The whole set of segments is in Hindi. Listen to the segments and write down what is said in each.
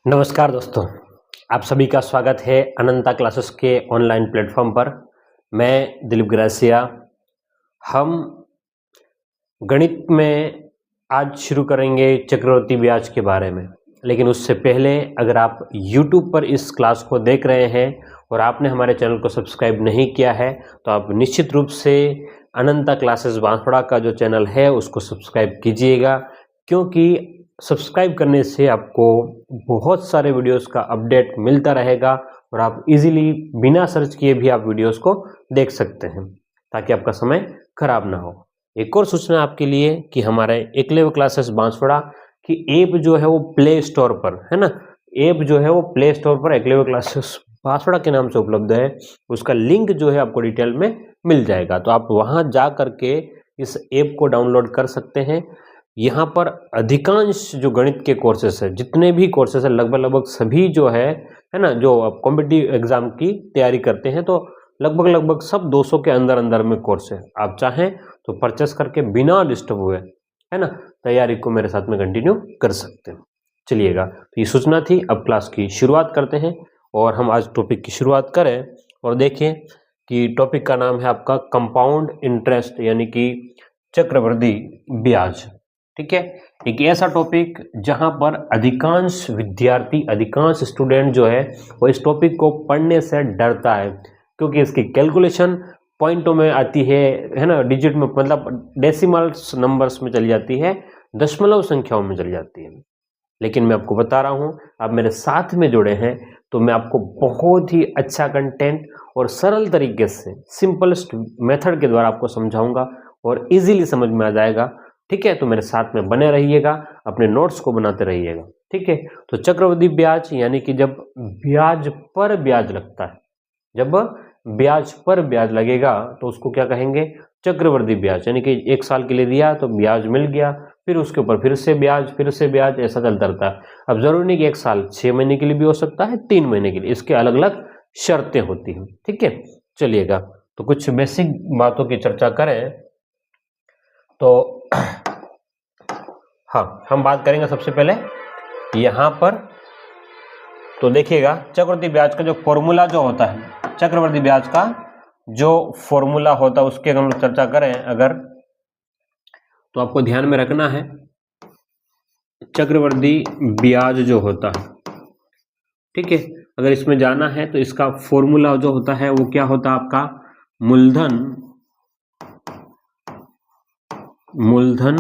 नमस्कार दोस्तों, आप सभी का स्वागत है अनंता क्लासेस के ऑनलाइन प्लेटफॉर्म पर। मैं दिलीप ग्रासिया। हम गणित में आज शुरू करेंगे चक्रवृद्धि ब्याज के बारे में, लेकिन उससे पहले अगर आप YouTube पर इस क्लास को देख रहे हैं और आपने हमारे चैनल को सब्सक्राइब नहीं किया है तो आप निश्चित रूप से अनंता क्लासेस बांसवाड़ा का जो चैनल है उसको सब्सक्राइब कीजिएगा, क्योंकि सब्सक्राइब करने से आपको बहुत सारे वीडियोस का अपडेट मिलता रहेगा और आप इजीली बिना सर्च किए भी आप वीडियोस को देख सकते हैं ताकि आपका समय खराब ना हो। एक और सूचना आपके लिए कि हमारे एकलव्य क्लासेस बांसवाड़ा की ऐप जो है वो प्ले स्टोर पर है ना, ऐप जो है वो प्ले स्टोर पर एकलव्य क्लासेस बांसवाड़ा के नाम से उपलब्ध है। उसका लिंक जो है आपको डिटेल में मिल जाएगा, तो आप वहां जा करके इस ऐप को डाउनलोड कर सकते हैं। यहाँ पर अधिकांश जो गणित के कोर्सेस है, जितने भी कोर्सेस है लगभग सभी जो है ना, जो आप कॉम्पिटिटिव एग्जाम की तैयारी करते हैं तो लगभग सब 200 के अंदर में कोर्स है। आप चाहें तो परचेस करके बिना डिस्टर्ब हुए है ना तैयारी को मेरे साथ में कंटिन्यू कर सकते हैं। चलिएगा, तो ये सूचना थी। अब क्लास की शुरुआत करते हैं और हम आज टॉपिक की शुरुआत करें और देखें कि टॉपिक का नाम है आपका कंपाउंड इंटरेस्ट, यानी कि चक्रवृद्धि ब्याज। ठीक है, एक ऐसा टॉपिक जहां पर अधिकांश विद्यार्थी, अधिकांश स्टूडेंट जो है वो इस टॉपिक को पढ़ने से डरता है, क्योंकि इसकी कैलकुलेशन पॉइंटों में आती है ना, डिजिट में, मतलब डेसिमल्स नंबर्स में चली जाती है, दशमलव संख्याओं में चली जाती है। लेकिन मैं आपको बता रहा हूं, आप मेरे साथ में जुड़े हैं तो मैं आपको बहुत ही अच्छा कंटेंट और सरल तरीके से सिंपलेस्ट मेथड के द्वारा आपको समझाऊंगा और इजीली समझ में आ जाएगा। ठीक है, तो मेरे साथ में बने रहिएगा, अपने नोट्स को बनाते रहिएगा। ठीक है, तो चक्रवृद्धि ब्याज यानी कि जब ब्याज पर ब्याज लगता है, जब ब्याज पर ब्याज लगेगा तो उसको क्या कहेंगे? चक्रवृद्धि ब्याज। यानी कि एक साल के लिए दिया तो ब्याज मिल गया, फिर उसके ऊपर फिर से ब्याज, ऐसा चलता रहता है। अब जरूरी नहीं कि एक साल, 6 महीने के लिए भी हो सकता है, 3 महीने के लिए, इसके अलग अलग शर्तें होती हैं। ठीक है, चलिएगा, तो कुछ बेसिक बातों की चर्चा करें तो हाँ, हम बात करेंगे सबसे पहले यहां पर। तो देखिएगा, चक्रवृद्धि ब्याज का जो फॉर्मूला जो होता है, चक्रवृद्धि ब्याज का जो फॉर्मूला होता है उसके हम लोग चर्चा करें अगर, तो आपको ध्यान में रखना है चक्रवृद्धि ब्याज जो होता है, ठीक है, अगर इसमें जाना है तो इसका फॉर्मूला जो होता है वो क्या होता है आपका? मूलधन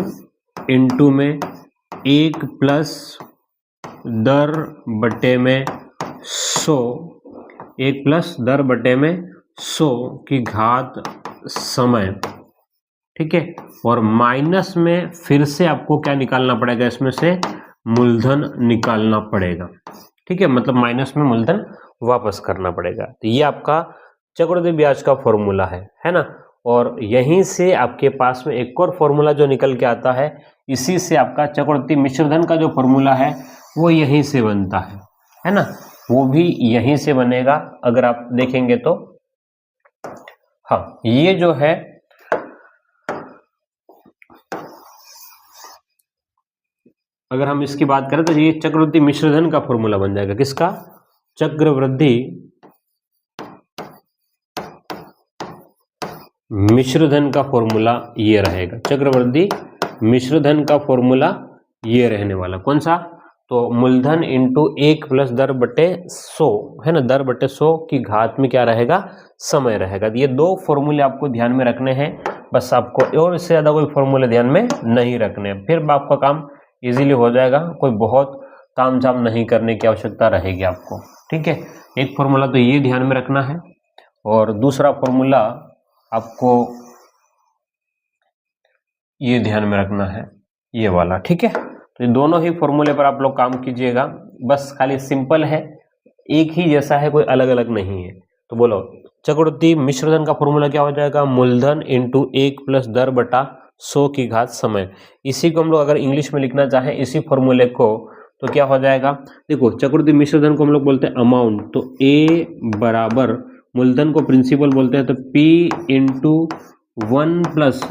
इनटू में 1 प्लस दर बटे में 100, 1 प्लस दर बटे में 100 की घात समय। ठीक है, और माइनस में फिर से आपको क्या निकालना पड़ेगा? इसमें से मूलधन निकालना पड़ेगा। ठीक है, मतलब माइनस में मूलधन वापस करना पड़ेगा। तो ये आपका चक्रवृद्धि ब्याज का फॉर्मूला है ना। और यहीं से आपके पास में एक और फॉर्मूला जो निकल के आता है, इसी से आपका चक्रवृद्धि मिश्रधन का जो फॉर्मूला है वो यहीं से बनता है ना, वो भी यहीं से बनेगा अगर आप देखेंगे तो। हाँ, ये जो है अगर हम इसकी बात करें तो ये चक्रवृद्धि मिश्रधन का फॉर्मूला बन जाएगा। किसका? चक्रवृद्धि मिश्रधन का फॉर्मूला ये रहेगा। चक्रवृद्धि मिश्रधन का फॉर्मूला ये रहने वाला। कौन सा? तो मूलधन इंटू 1 प्लस दर बटे 100 है ना, दर बटे 100 की घात में क्या रहेगा? समय रहेगा। ये दो फॉर्मूले आपको ध्यान में रखने हैं, बस आपको और इससे ज्यादा कोई फॉर्मूले ध्यान में नहीं रखने हैं, फिर आपका काम इजीली हो जाएगा। कोई बहुत ताम झाम नहीं करने की आवश्यकता रहेगी आपको। ठीक है, एक फॉर्मूला तो ये ध्यान में रखना है और दूसरा फॉर्मूला आपको ये ध्यान में रखना है, ये वाला। ठीक है, तो ये दोनों ही फॉर्मूले पर आप लोग काम कीजिएगा। बस खाली सिंपल है, एक ही जैसा है, कोई अलग अलग नहीं है। तो बोलो, चक्रवृद्धि मिश्रधन का फॉर्मूला क्या हो जाएगा? मूलधन इंटू 1 प्लस दर बटा 100 की घात समय। इसी को हम लोग अगर इंग्लिश में लिखना चाहें, इसी फॉर्मूले को, तो क्या हो जाएगा? देखो, चक्रवृद्धि मिश्रधन को हम लोग बोलते हैं अमाउंट, तो ए बराबर मूलधन को प्रिंसिपल बोलते हैं, तो P इंटू 1 प्लस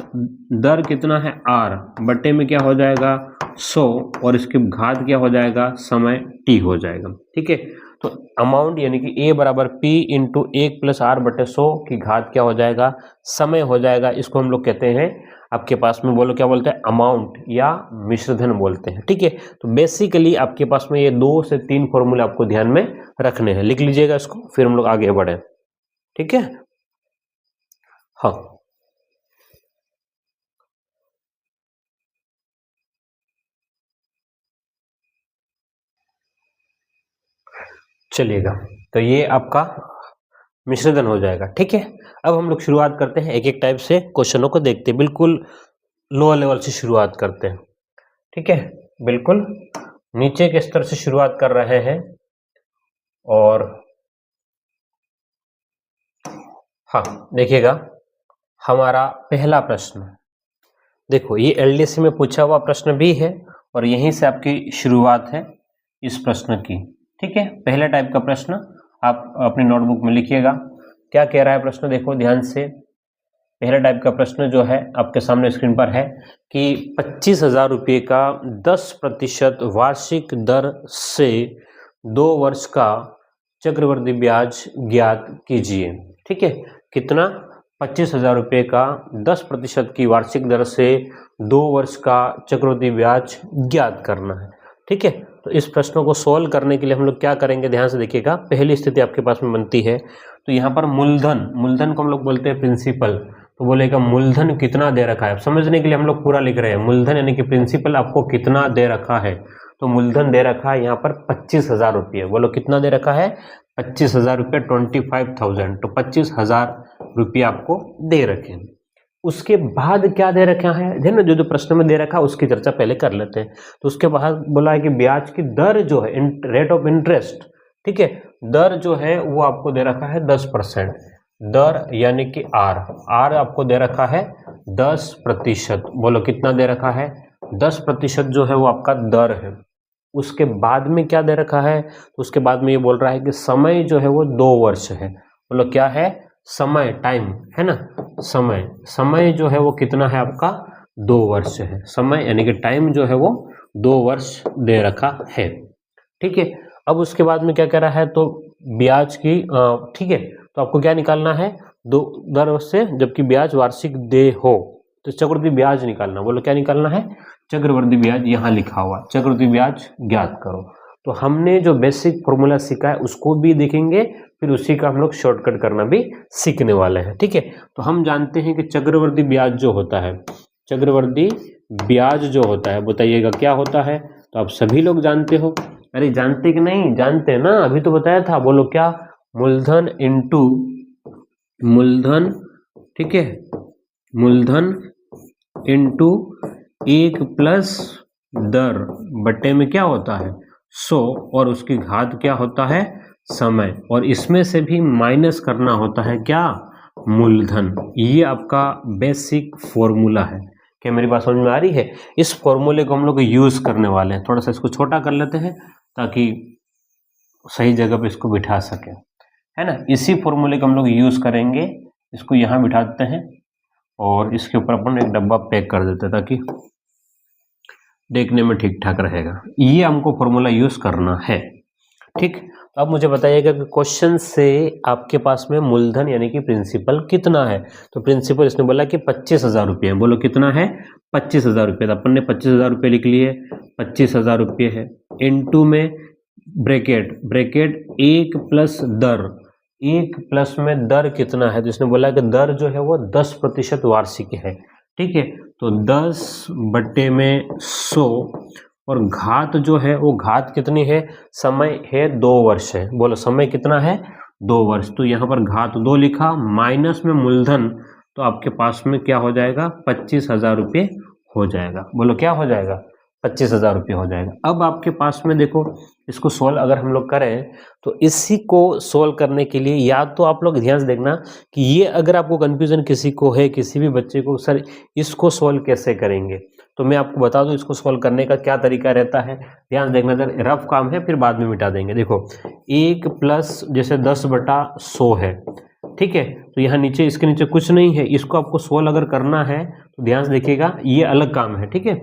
दर कितना है r बटे में क्या हो जाएगा 100 और इसके घात क्या हो जाएगा समय t हो जाएगा। ठीक है, तो अमाउंट यानी कि a बराबर p इंटू 1 प्लस r बटे 100 की घात क्या हो जाएगा समय हो जाएगा। इसको हम लोग कहते हैं, आपके पास में बोलो क्या बोलते हैं, अमाउंट या मिश्रधन बोलते हैं। ठीक है, तो बेसिकली आपके पास में ये 2 से 3 फॉर्मूले आपको ध्यान में रखने हैं, लिख लीजिएगा इसको, फिर हम लोग आगे बढ़े। ठीक है, हाँ चलिएगा, तो ये आपका मिश्रधन हो जाएगा। ठीक है, अब हम लोग शुरुआत करते हैं, एक एक टाइप से क्वेश्चनों को देखते हैं, बिल्कुल लोअर लेवल से शुरुआत करते हैं। ठीक है, बिल्कुल नीचे के स्तर से शुरुआत कर रहे हैं। और हाँ देखिएगा, हमारा पहला प्रश्न देखो, ये एलडीसी में पूछा हुआ प्रश्न भी है और यहीं से आपकी शुरुआत है इस प्रश्न की। ठीक है, पहले टाइप का प्रश्न आप अपनी नोटबुक में लिखिएगा। क्या कह रहा है प्रश्न, देखो ध्यान से। पहला टाइप का प्रश्न जो है आपके सामने स्क्रीन पर है कि 25,000 रुपये का 10% वार्षिक दर से 2 वर्ष का चक्रवृद्धि ब्याज ज्ञात कीजिए। ठीक है, कितना, 25,000 रुपये का 10% की वार्षिक दर से 2 वर्ष का चक्रवृद्धि ब्याज ज्ञात करना है। ठीक है, तो इस प्रश्न को सोल्व करने के लिए हम लोग क्या करेंगे, ध्यान से देखिएगा। पहली स्थिति आपके पास में बनती है, तो यहाँ पर मूलधन को हम लोग बोलते हैं प्रिंसिपल, तो बोलेगा मूलधन कितना दे रखा है। समझने के लिए हम लोग पूरा लिख रहे हैं, मूलधन यानी कि प्रिंसिपल आपको कितना दे रखा है, तो मूलधन दे रखा है यहाँ पर 25,000 रुपये। बोलो कितना दे रखा है, 25,000 रुपये, 25,000, तो 25,000 रुपये आपको दे रखे हैं। उसके बाद क्या दे रखा है ना, जो प्रश्न में दे रखा है उसकी चर्चा पहले कर लेते हैं। तो उसके बाद बोला है कि ब्याज की दर जो है, रेट ऑफ इंटरेस्ट, ठीक है, दर जो है वो आपको दे रखा है 10%। दर यानी कि आर आपको दे रखा है 10%। बोलो कितना दे रखा है, 10% जो है वो आपका दर है। उसके बाद में क्या दे रखा है, तो उसके बाद में ये बोल रहा है कि समय जो है वो 2 वर्ष है। बोलो क्या है, समय, टाइम है ना, समय जो है वो कितना है आपका 2 वर्ष है। समय यानी कि टाइम जो है वो 2 वर्ष दे रखा है। ठीक है, अब उसके बाद में क्या कह रहा है, तो ब्याज की ठीक है, तो आपको क्या निकालना है, 2 दर से जबकि ब्याज वार्षिक दे हो तो चक्रवृद्धि ब्याज निकालना। बोलो क्या निकालना है, चक्रवृद्धि ब्याज, यहाँ लिखा हुआ चक्रवृद्धि ब्याज ज्ञात करो। तो हमने जो बेसिक फॉर्मूला सीखा है उसको भी देखेंगे, फिर उसी का हम लोग शॉर्टकट करना भी सीखने वाले हैं। ठीक है, तो हम जानते हैं कि चक्रवृद्धि ब्याज जो होता है, चक्रवृद्धि ब्याज जो होता है, बताइएगा क्या होता है। तो आप सभी लोग जानते हो, अरे जानते कि नहीं जानते ना, अभी तो बताया था। बोलो क्या, मूलधन इंटू मूलधन, ठीक है, मूलधन इंटू 1 प्लस दर बटे में क्या होता है 100 और उसकी घात क्या होता है समय, और इसमें से भी माइनस करना होता है क्या, मूलधन। ये आपका बेसिक फॉर्मूला है। क्या मेरी बात समझ में आ रही है? इस फॉर्मूले को हम लोग यूज करने वाले हैं। थोड़ा सा इसको छोटा कर लेते हैं ताकि सही जगह पे इसको बिठा सके, है ना। इसी फॉर्मूले को हम लोग यूज करेंगे। इसको यहाँ बिठाते हैं और इसके ऊपर अपन एक डब्बा पैक कर देते हैं ताकि देखने में ठीक ठाक रहेगा। ये हमको फॉर्मूला यूज करना है, ठीक। अब मुझे बताइएगा कि क्वेश्चन से आपके पास में मूलधन यानी कि प्रिंसिपल कितना है। तो प्रिंसिपल इसने बोला कि 25,000 रुपये है। बोलो कितना है, 25,000 रुपये। तो अपन ने 25,000 रुपये लिख लिए, 25,000 रुपये है। इनटू में ब्रैकेट 1 प्लस दर, 1 प्लस में दर कितना है, तो इसने बोला कि दर जो है वो 10% वार्षिक है, ठीक है। तो 10 बटे में 100 और घात जो है वो घात कितनी है, समय है 2 वर्ष है। बोलो समय कितना है, 2 वर्ष। तो यहाँ पर घात 2 लिखा, माइनस में मूलधन, तो आपके पास में क्या हो जाएगा, 25,000 रुपये हो जाएगा। बोलो क्या हो जाएगा, 25,000 रुपये हो जाएगा। अब आपके पास में देखो, इसको सोल्व अगर हम लोग करें तो इसी को सोल्व करने के लिए या तो आप लोग ध्यान से देखना कि ये अगर आपको कंफ्यूजन किसी को है, किसी भी बच्चे को, सर इसको सोल्व कैसे करेंगे, तो मैं आपको बता दूं इसको सोल्व करने का क्या तरीका रहता है। ध्यान देखना, रफ काम है, फिर बाद में मिटा देंगे। देखो 1 प्लस जैसे 10 बटा 100 है, ठीक है। तो यहाँ नीचे इसके नीचे कुछ नहीं है, इसको आपको 16 अगर करना है तो ध्यान से देखिएगा, ये अलग काम है, ठीक है।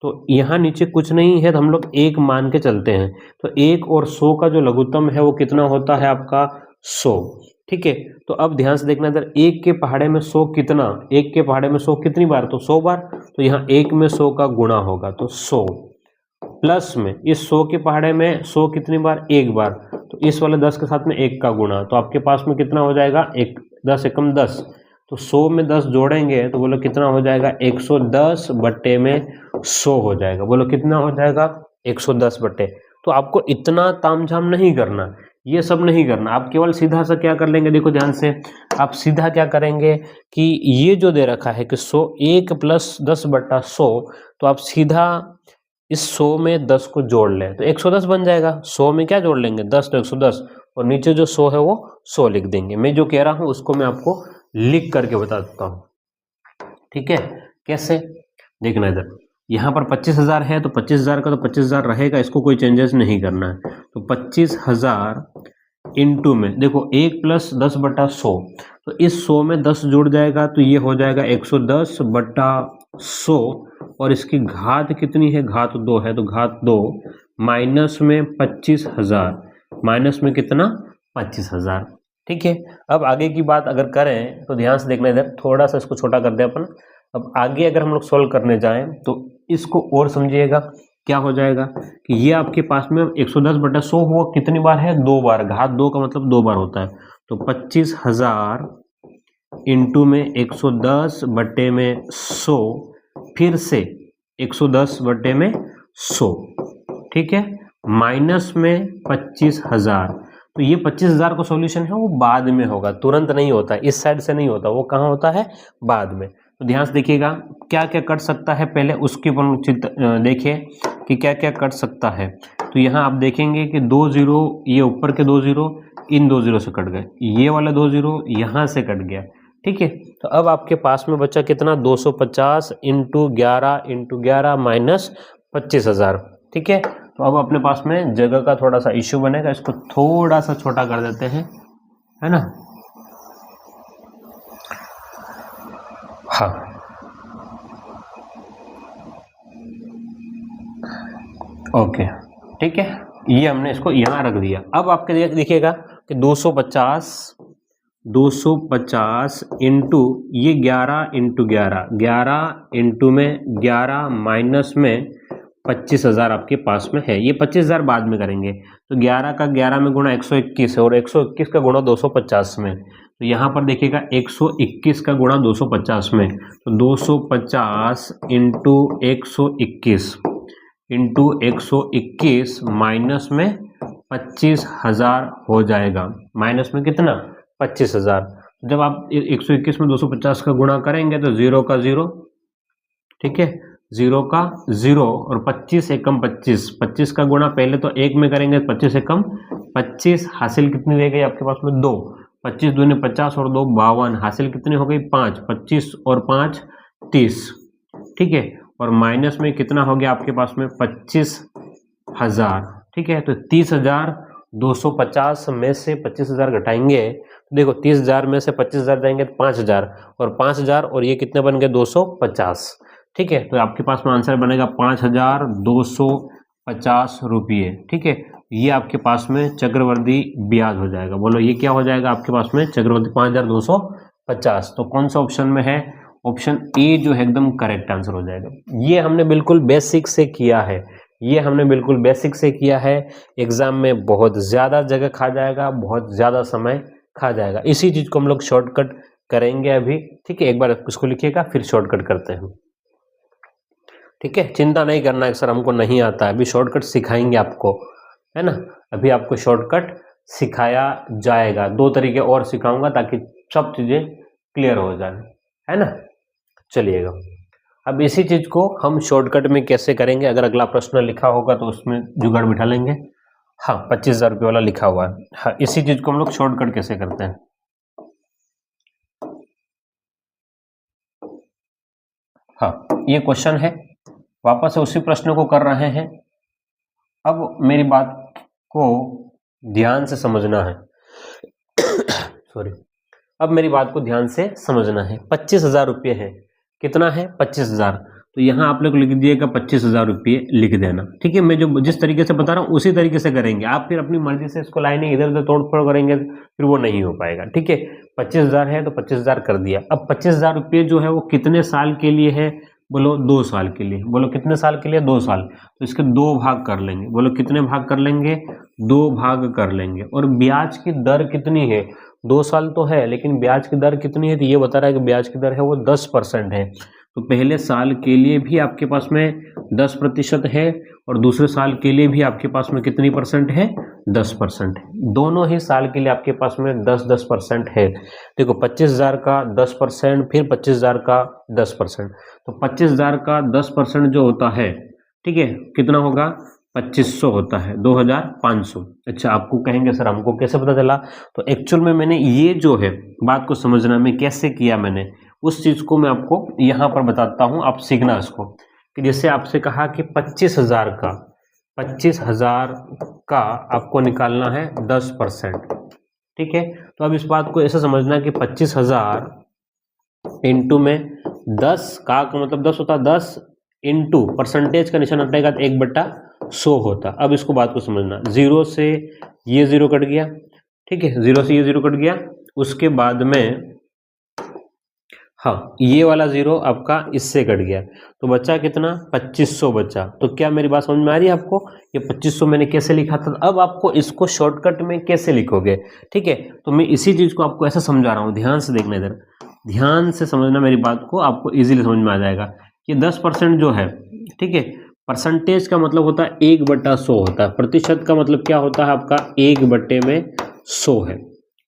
तो यहाँ नीचे कुछ नहीं है तो हम लोग 1 मान के चलते हैं। तो 1 और 100 का जो लघुत्तम है वो कितना होता है आपका 100, ठीक है। तो अब ध्यान से देखना इधर, 1 के पहाड़े में 100 कितना, 1 के पहाड़े में 100 कितनी बार, तो 100 बार। तो यहाँ 1 में 100 का गुणा होगा तो 100, प्लस में इस 100 के पहाड़े में 100 कितनी बार, 1 बार। तो इस वाले 10 के साथ में 1 का गुणा, तो आपके पास में कितना हो जाएगा, 1 10 एकम 10। तो 100 में 10 जोड़ेंगे तो बोलो कितना हो जाएगा, 110 बट्टे में 100 हो जाएगा। बोलो कितना हो जाएगा, 110 बट्टे। तो आपको इतना तामझाम नहीं करना, ये सब नहीं करना, आप केवल सीधा सा क्या कर लेंगे, देखो ध्यान से, आप सीधा क्या करेंगे कि ये जो दे रखा है कि 100 1 प्लस 10 बट्टा 100, तो आप सीधा इस 100 में 10 को जोड़ लें तो 110 बन जाएगा। 100 में क्या जोड़ लेंगे, 10 तो 110, और नीचे जो 100 है वो 100 लिख देंगे। मैं जो कह रहा हूं उसको मैं आपको लिख करके बता देता हूं, ठीक है। कैसे, देखना इधर, यहाँ पर 25,000 है तो 25,000 का तो 25,000 रहेगा, इसको कोई चेंजेस नहीं करना है। तो 25,000 इंटू में देखो 1 प्लस 10 बटा 100, तो इस 100 में 10 जुड़ जाएगा तो ये हो जाएगा 110 बटा 100, और इसकी घात कितनी है, घात 2 है, तो घात 2 माइनस में 25,000, माइनस में कितना 25,000, ठीक है। अब आगे की बात अगर करें तो ध्यान से देखना इधर, थोड़ा सा इसको छोटा कर दे अपन। अब आगे अगर हम लोग सोल्व करने जाएं तो इसको और समझिएगा, क्या हो जाएगा कि ये आपके पास में 110 बटा 100 हुआ, कितनी बार है, 2 बार, घात 2 का मतलब 2 बार होता है। तो 25,000 इंटू में 110 बटे में 100, फिर से 110 बटे में 100, ठीक है, माइनस में 25,000। तो ये 25,000 का सॉल्यूशन है वो बाद में होगा, तुरंत नहीं होता, इस साइड से नहीं होता, वो कहाँ होता है, बाद में। तो ध्यान से देखिएगा क्या क्या कट सकता है, पहले उसके पर देखिए कि क्या क्या कट सकता है। तो यहाँ आप देखेंगे कि 2 जीरो, ये ऊपर के 2 जीरो इन 2 जीरो से कट गए, ये वाला 2 जीरो यहाँ से कट गया, ठीक है। तो अब आपके पास में बचा कितना, 250 इंटू 11 माइनस 25,000, ठीक है। तो अब अपने पास में जगह का थोड़ा सा इश्यू बनेगा, इसको थोड़ा सा छोटा कर देते हैं, है ना। हाँ, ओके, ठीक है, ये हमने इसको यहाँ रख दिया। अब आपके देखिएगा कि 250 इंटू ये 11 इंटू 11 इंटू में 11 माइनस में 25,000 आपके पास में है। ये 25,000 बाद में करेंगे, तो 11 का 11 में गुणा 121 है, और 121 का गुणा 250 में। तो यहाँ पर देखिएगा 121 का गुणा 250 में, तो 250 इंटू 121 माइनस में 25,000 हो जाएगा। माइनस में कितना, 25,000। जब आप 121 में 250 का गुणा करेंगे तो 0 का 0, ठीक है, 0 का 0, और 25 एकम 25 का गुणा पहले तो 1 में करेंगे, 25 एकम 25, हासिल कितनी रह गई आपके पास में 2, 25 दूनी 50 और 2 52, हासिल कितनी हो गई 5, 25 और 5 30, ठीक है। और माइनस में कितना हो गया आपके पास में 25,000, ठीक है। तो 30,250 में से 25,000 घटाएंगे तो देखो 30,000 में से 25,000 जाएंगे तो 5,000, और 5,000 और ये कितने बन गए 250, ठीक है। तो आपके पास में आंसर बनेगा 5,250 रुपये, ठीक है। ये आपके पास में चक्रवर्ती ब्याज हो जाएगा। बोलो ये क्या हो जाएगा आपके पास में, चक्रवर्ती 5,250। तो कौन सा ऑप्शन में है, ऑप्शन ए जो है एकदम करेक्ट आंसर हो जाएगा। ये हमने बिल्कुल बेसिक से किया है, एग्जाम में बहुत ज्यादा जगह खा जाएगा, बहुत ज्यादा समय खा जाएगा। इसी चीज को हम लोग शॉर्टकट करेंगे अभी, ठीक है। एक बार इसको लिखिएगा फिर शॉर्टकट करते हैं, ठीक है। चिंता नहीं करना है सर हमको नहीं आता है, अभी शॉर्टकट सिखाएंगे आपको, है ना। अभी आपको शॉर्टकट सिखाया जाएगा, 2 तरीके और सिखाऊंगा ताकि सब चीजें क्लियर हो जाए, है ना। चलिएगा अब इसी चीज को हम शॉर्टकट में कैसे करेंगे, अगर अगला प्रश्न लिखा होगा तो उसमें जुगाड़ बिठा लेंगे। हाँ 25,000 रुपये वाला लिखा हुआ है। हाँ इसी चीज को हम लोग शॉर्टकट कैसे करते हैं। हाँ ये क्वेश्चन है, वापस से उसी प्रश्न को कर रहे हैं। अब मेरी बात को ध्यान से समझना है सॉरी, अब मेरी बात को ध्यान से समझना है। 25,000 रुपये है, कितना है 25,000, तो यहाँ आप लोग लिख दिएगा 25,000 रुपये लिख देना। ठीक है, मैं जो जिस तरीके से बता रहा हूँ उसी तरीके से करेंगे। आप फिर अपनी मर्जी से इसको लाइनें इधर उधर तोड़ फोड़ करेंगे फिर वो नहीं हो पाएगा। ठीक है, 25,000 है तो 25,000 कर दिया। अब 25,000 रुपये जो है वो कितने साल के लिए है, बोलो 2 साल के लिए। बोलो कितने साल के लिए, 2 साल। तो इसके 2 भाग कर लेंगे। बोलो कितने भाग कर लेंगे, 2 भाग कर लेंगे। और ब्याज की दर कितनी है, 2 साल तो है लेकिन ब्याज की दर कितनी है, तो ये बता रहा है कि ब्याज की दर है वो 10% है। तो पहले साल के लिए भी आपके पास में 10% है और दूसरे साल के लिए भी आपके पास में कितनी परसेंट है, 10%। दोनों ही साल के लिए आपके पास में 10% है। देखो 25,000 का 10%, फिर 25,000 का 10%। तो 25,000 का 10% जो होता है, ठीक है, कितना होगा, 2500 होता है, 2,500। अच्छा, आपको कहेंगे सर हमको कैसे पता चला, तो एक्चुअल में मैंने ये जो है बात को समझना में कैसे किया मैंने, उस चीज को मैं आपको यहाँ पर बताता हूँ, आप सीखना इसको। कि जैसे आपसे कहा कि 25,000 का आपको निकालना है 10%। ठीक है, तो अब इस बात को ऐसे समझना कि 25,000 इंटू में 10 का मतलब 10 होता है, 10 इंटू परसेंटेज का निशान हटेगा तो 1/100 होता। अब इसको बात को समझना, 0 से ये 0 कट गया, ठीक है, 0 से ये 0 कट गया, उसके बाद में हाँ ये वाला 0 आपका इससे कट गया, तो बचा कितना, 2500 बचा। तो क्या मेरी बात समझ में आ रही है आपको, ये 2500 मैंने कैसे लिखा था। अब आपको इसको शॉर्टकट में कैसे लिखोगे, ठीक है, तो मैं इसी चीज को आपको ऐसा समझा रहा हूँ, ध्यान से देखना, इधर ध्यान से समझना मेरी बात को, आपको इजीली समझ में आ जाएगा। ये 10% जो है, ठीक है, परसेंटेज का मतलब होता है 1/100 होता है, प्रतिशत का मतलब क्या होता है आपका 1/100 है।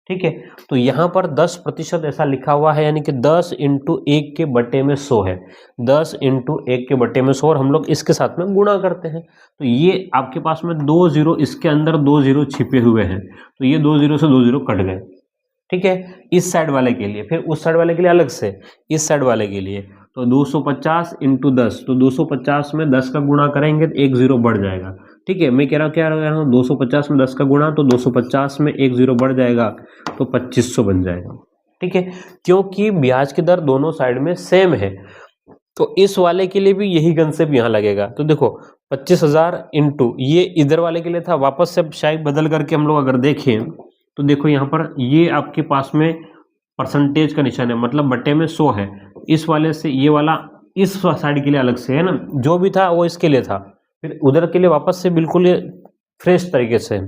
ठीक है, तो यहाँ पर 10% ऐसा लिखा हुआ है, यानी कि 10 इंटू 1 के बटे में 100 है, 10 इंटू 1 के बटे में 100, और हम लोग इसके साथ में गुणा करते हैं। तो ये आपके पास में 2 0, इसके अंदर 2 0 छिपे हुए हैं, तो ये 2 0 से 2 0 कट गए। ठीक है, इस साइड वाले के लिए, फिर उस साइड वाले के लिए अलग से, इस साइड वाले के लिए तो 250 इंटू 10, तो 250 में 10 का गुणा करेंगे तो 1 0 बढ़ जाएगा। ठीक है, मैं कह रहा हूँ 250 में 10 का गुणा, तो 250 में 1 0 बढ़ जाएगा तो 2500 बन जाएगा। ठीक है, क्योंकि ब्याज की दर दोनों साइड में सेम है, तो इस वाले के लिए भी यही कंसेप्ट यहाँ लगेगा। तो देखो 25,000 इंटू ये इधर वाले के लिए था, वापस से शायद बदल करके हम लोग अगर देखें तो देखो यहाँ पर ये आपके पास में परसेंटेज का निशान है, मतलब बटे में 100 है, इस वाले से ये वाला इस साइड के लिए अलग से है ना, जो भी था वो इसके लिए था, फिर उधर के लिए वापस से बिल्कुल फ्रेश तरीके से।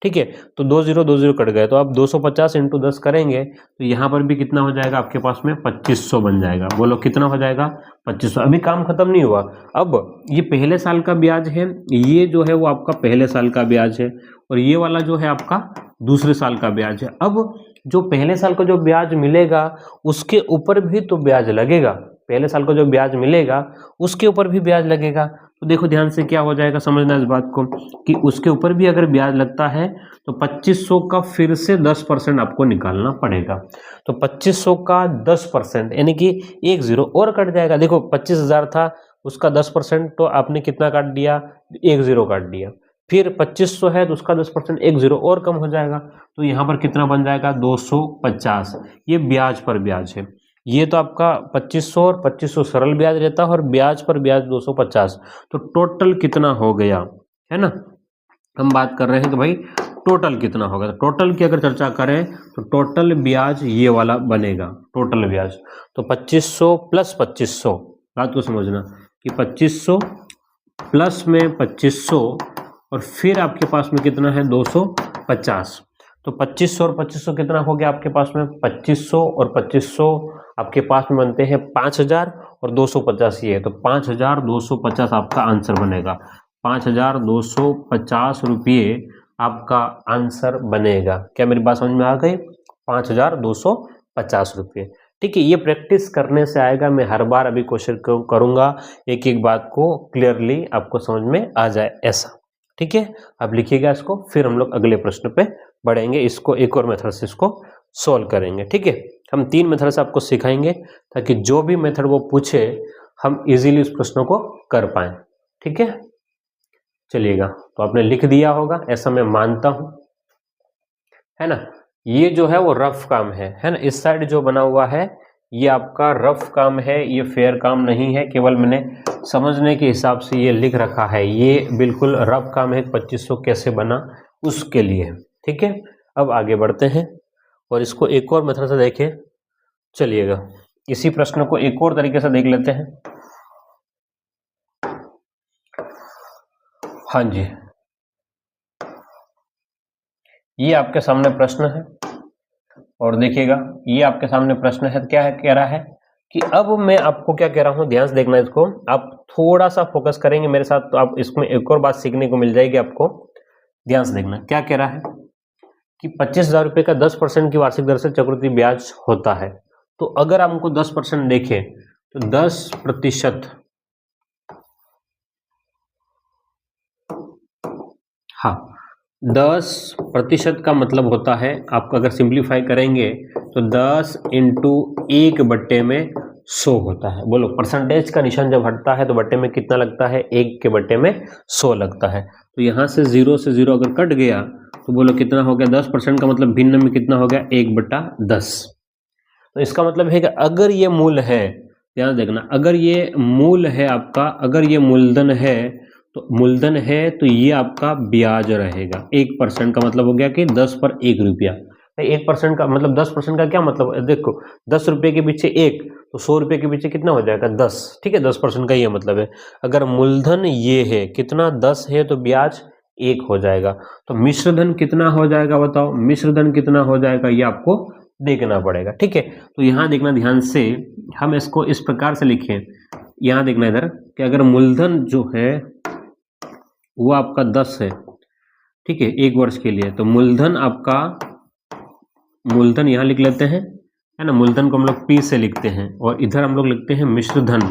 ठीक है, तो 2 0 2 0 कट गए, तो आप 250 इंटू 10 करेंगे तो यहाँ पर भी कितना हो जाएगा आपके पास में 2500 बन जाएगा। बोलो कितना हो जाएगा 2500। अभी काम खत्म नहीं हुआ, अब ये पहले साल का ब्याज है, ये जो है वो आपका पहले साल का ब्याज है, और ये वाला जो है आपका दूसरे साल का ब्याज है। अब जो पहले साल का जो ब्याज मिलेगा उसके ऊपर भी तो ब्याज लगेगा, पहले साल का जो ब्याज मिलेगा उसके ऊपर भी ब्याज लगेगा। तो देखो ध्यान से क्या हो जाएगा, समझना इस बात को कि उसके ऊपर भी अगर ब्याज लगता है तो 2500 का फिर से 10% आपको निकालना पड़ेगा। तो 2500 का 10% यानी कि 1 0 और कट जाएगा। देखो 25,000 था, उसका 10% तो आपने कितना काट दिया, 1 0 काट दिया, फिर 2500 है तो उसका 10% 1 0 और कम हो जाएगा, तो यहाँ पर कितना बन जाएगा 250। ये ब्याज पर ब्याज है, ये तो आपका 2500 और 2500 सरल ब्याज रहता है, और ब्याज पर ब्याज 250, तो टोटल कितना हो गया, है ना, हम बात कर रहे हैं कि भाई टोटल कितना होगा। तो टोटल की अगर चर्चा करें तो टोटल ब्याज ये वाला बनेगा, टोटल ब्याज। तो 2500 प्लस 2500, बात को समझना कि 2500 प्लस में 2500 और फिर आपके पास में कितना है 250। तो 2500 और 2500 कितना हो गया आपके पास में 2500 और 2500 आपके पास में बनते हैं 5000 और 250 ये है, तो 5250 आपका आंसर बनेगा। 5250 रुपये आपका आंसर बनेगा। क्या मेरी बात समझ में आ गई, 5250 रुपये। ठीक है, ये प्रैक्टिस करने से आएगा, मैं हर बार अभी कोशिश करूंगा एक एक बात को क्लियरली आपको समझ में आ जाए ऐसा। ठीक है, अब लिखिएगा इसको, फिर हम लोग अगले प्रश्न पे बढ़ेंगे, इसको एक और मेथड से इसको सॉल्व करेंगे। ठीक है, हम 3 मेथड से आपको सिखाएंगे ताकि जो भी मेथड वो पूछे हम इजीली उस प्रश्नों को कर पाए। ठीक है, चलिएगा, तो आपने लिख दिया होगा ऐसा मैं मानता हूं, है ना। ये जो है वो रफ काम है ना। इस साइड जो बना हुआ है ये आपका रफ काम है, ये फेयर काम नहीं है, केवल मैंने समझने के हिसाब से ये लिख रखा है। ये बिल्कुल रफ काम है, 2500 कैसे बना उसके लिए। ठीक है, अब आगे बढ़ते हैं और इसको एक और मेथड से देखें। चलिएगा इसी प्रश्न को एक और तरीके से देख लेते हैं। हाँ जी, ये आपके सामने प्रश्न है और देखिएगा ये आपके सामने प्रश्न है। क्या है, कह रहा है कि अब मैं आपको क्या कह रहा हूं, ध्यान से देखना इसको, आप थोड़ा सा फोकस करेंगे मेरे साथ तो आप इसमें एक और बात सीखने को मिल जाएगी आपको। ध्यान से देखना क्या कह रहा है कि 25,000 रुपए का 10% की वार्षिक दर से चक्रवृद्धि ब्याज होता है। तो अगर हमको 10% देखें तो 10%, हाँ 10% का मतलब होता है, आप अगर सिंप्लीफाई करेंगे तो 10 इंटू 1/100 होता है। बोलो परसेंटेज का निशान जब हटता है तो बट्टे में कितना लगता है, 1/100 लगता है। तो यहाँ से 0 से 0 अगर कट गया तो बोलो कितना हो गया, 10% का मतलब भिन्न में कितना हो गया, 1/10। तो इसका मतलब है कि अगर ये मूल है, ध्यान देखना, अगर ये मूल है आपका, अगर ये मूलधन है तो मूलधन है तो ये आपका ब्याज रहेगा। 1% का मतलब हो गया कि 10 पर 1 रुपया। 1% का मतलब 10% का क्या मतलब है, देखो 10 रुपये के पीछे 1 तो 100 रुपये के पीछे कितना हो जाएगा, 10। ठीक है, 10% का ये मतलब है। अगर मूलधन ये है कितना, 10 है तो ब्याज 1 हो जाएगा। तो मिश्रधन कितना हो जाएगा बताओ, मिश्रधन कितना हो जाएगा ये आपको देखना पड़ेगा। ठीक है, तो यहाँ देखना ध्यान से, हम इसको इस प्रकार से लिखें, यहाँ देखना इधर कि अगर मूलधन जो है वो आपका 10 है, ठीक है, 1 वर्ष के लिए, तो मूलधन आपका, मूलधन यहाँ लिख लेते हैं, है ना, मूलधन को हम लोग P से लिखते हैं और इधर हम लोग लिखते हैं मिश्रधन।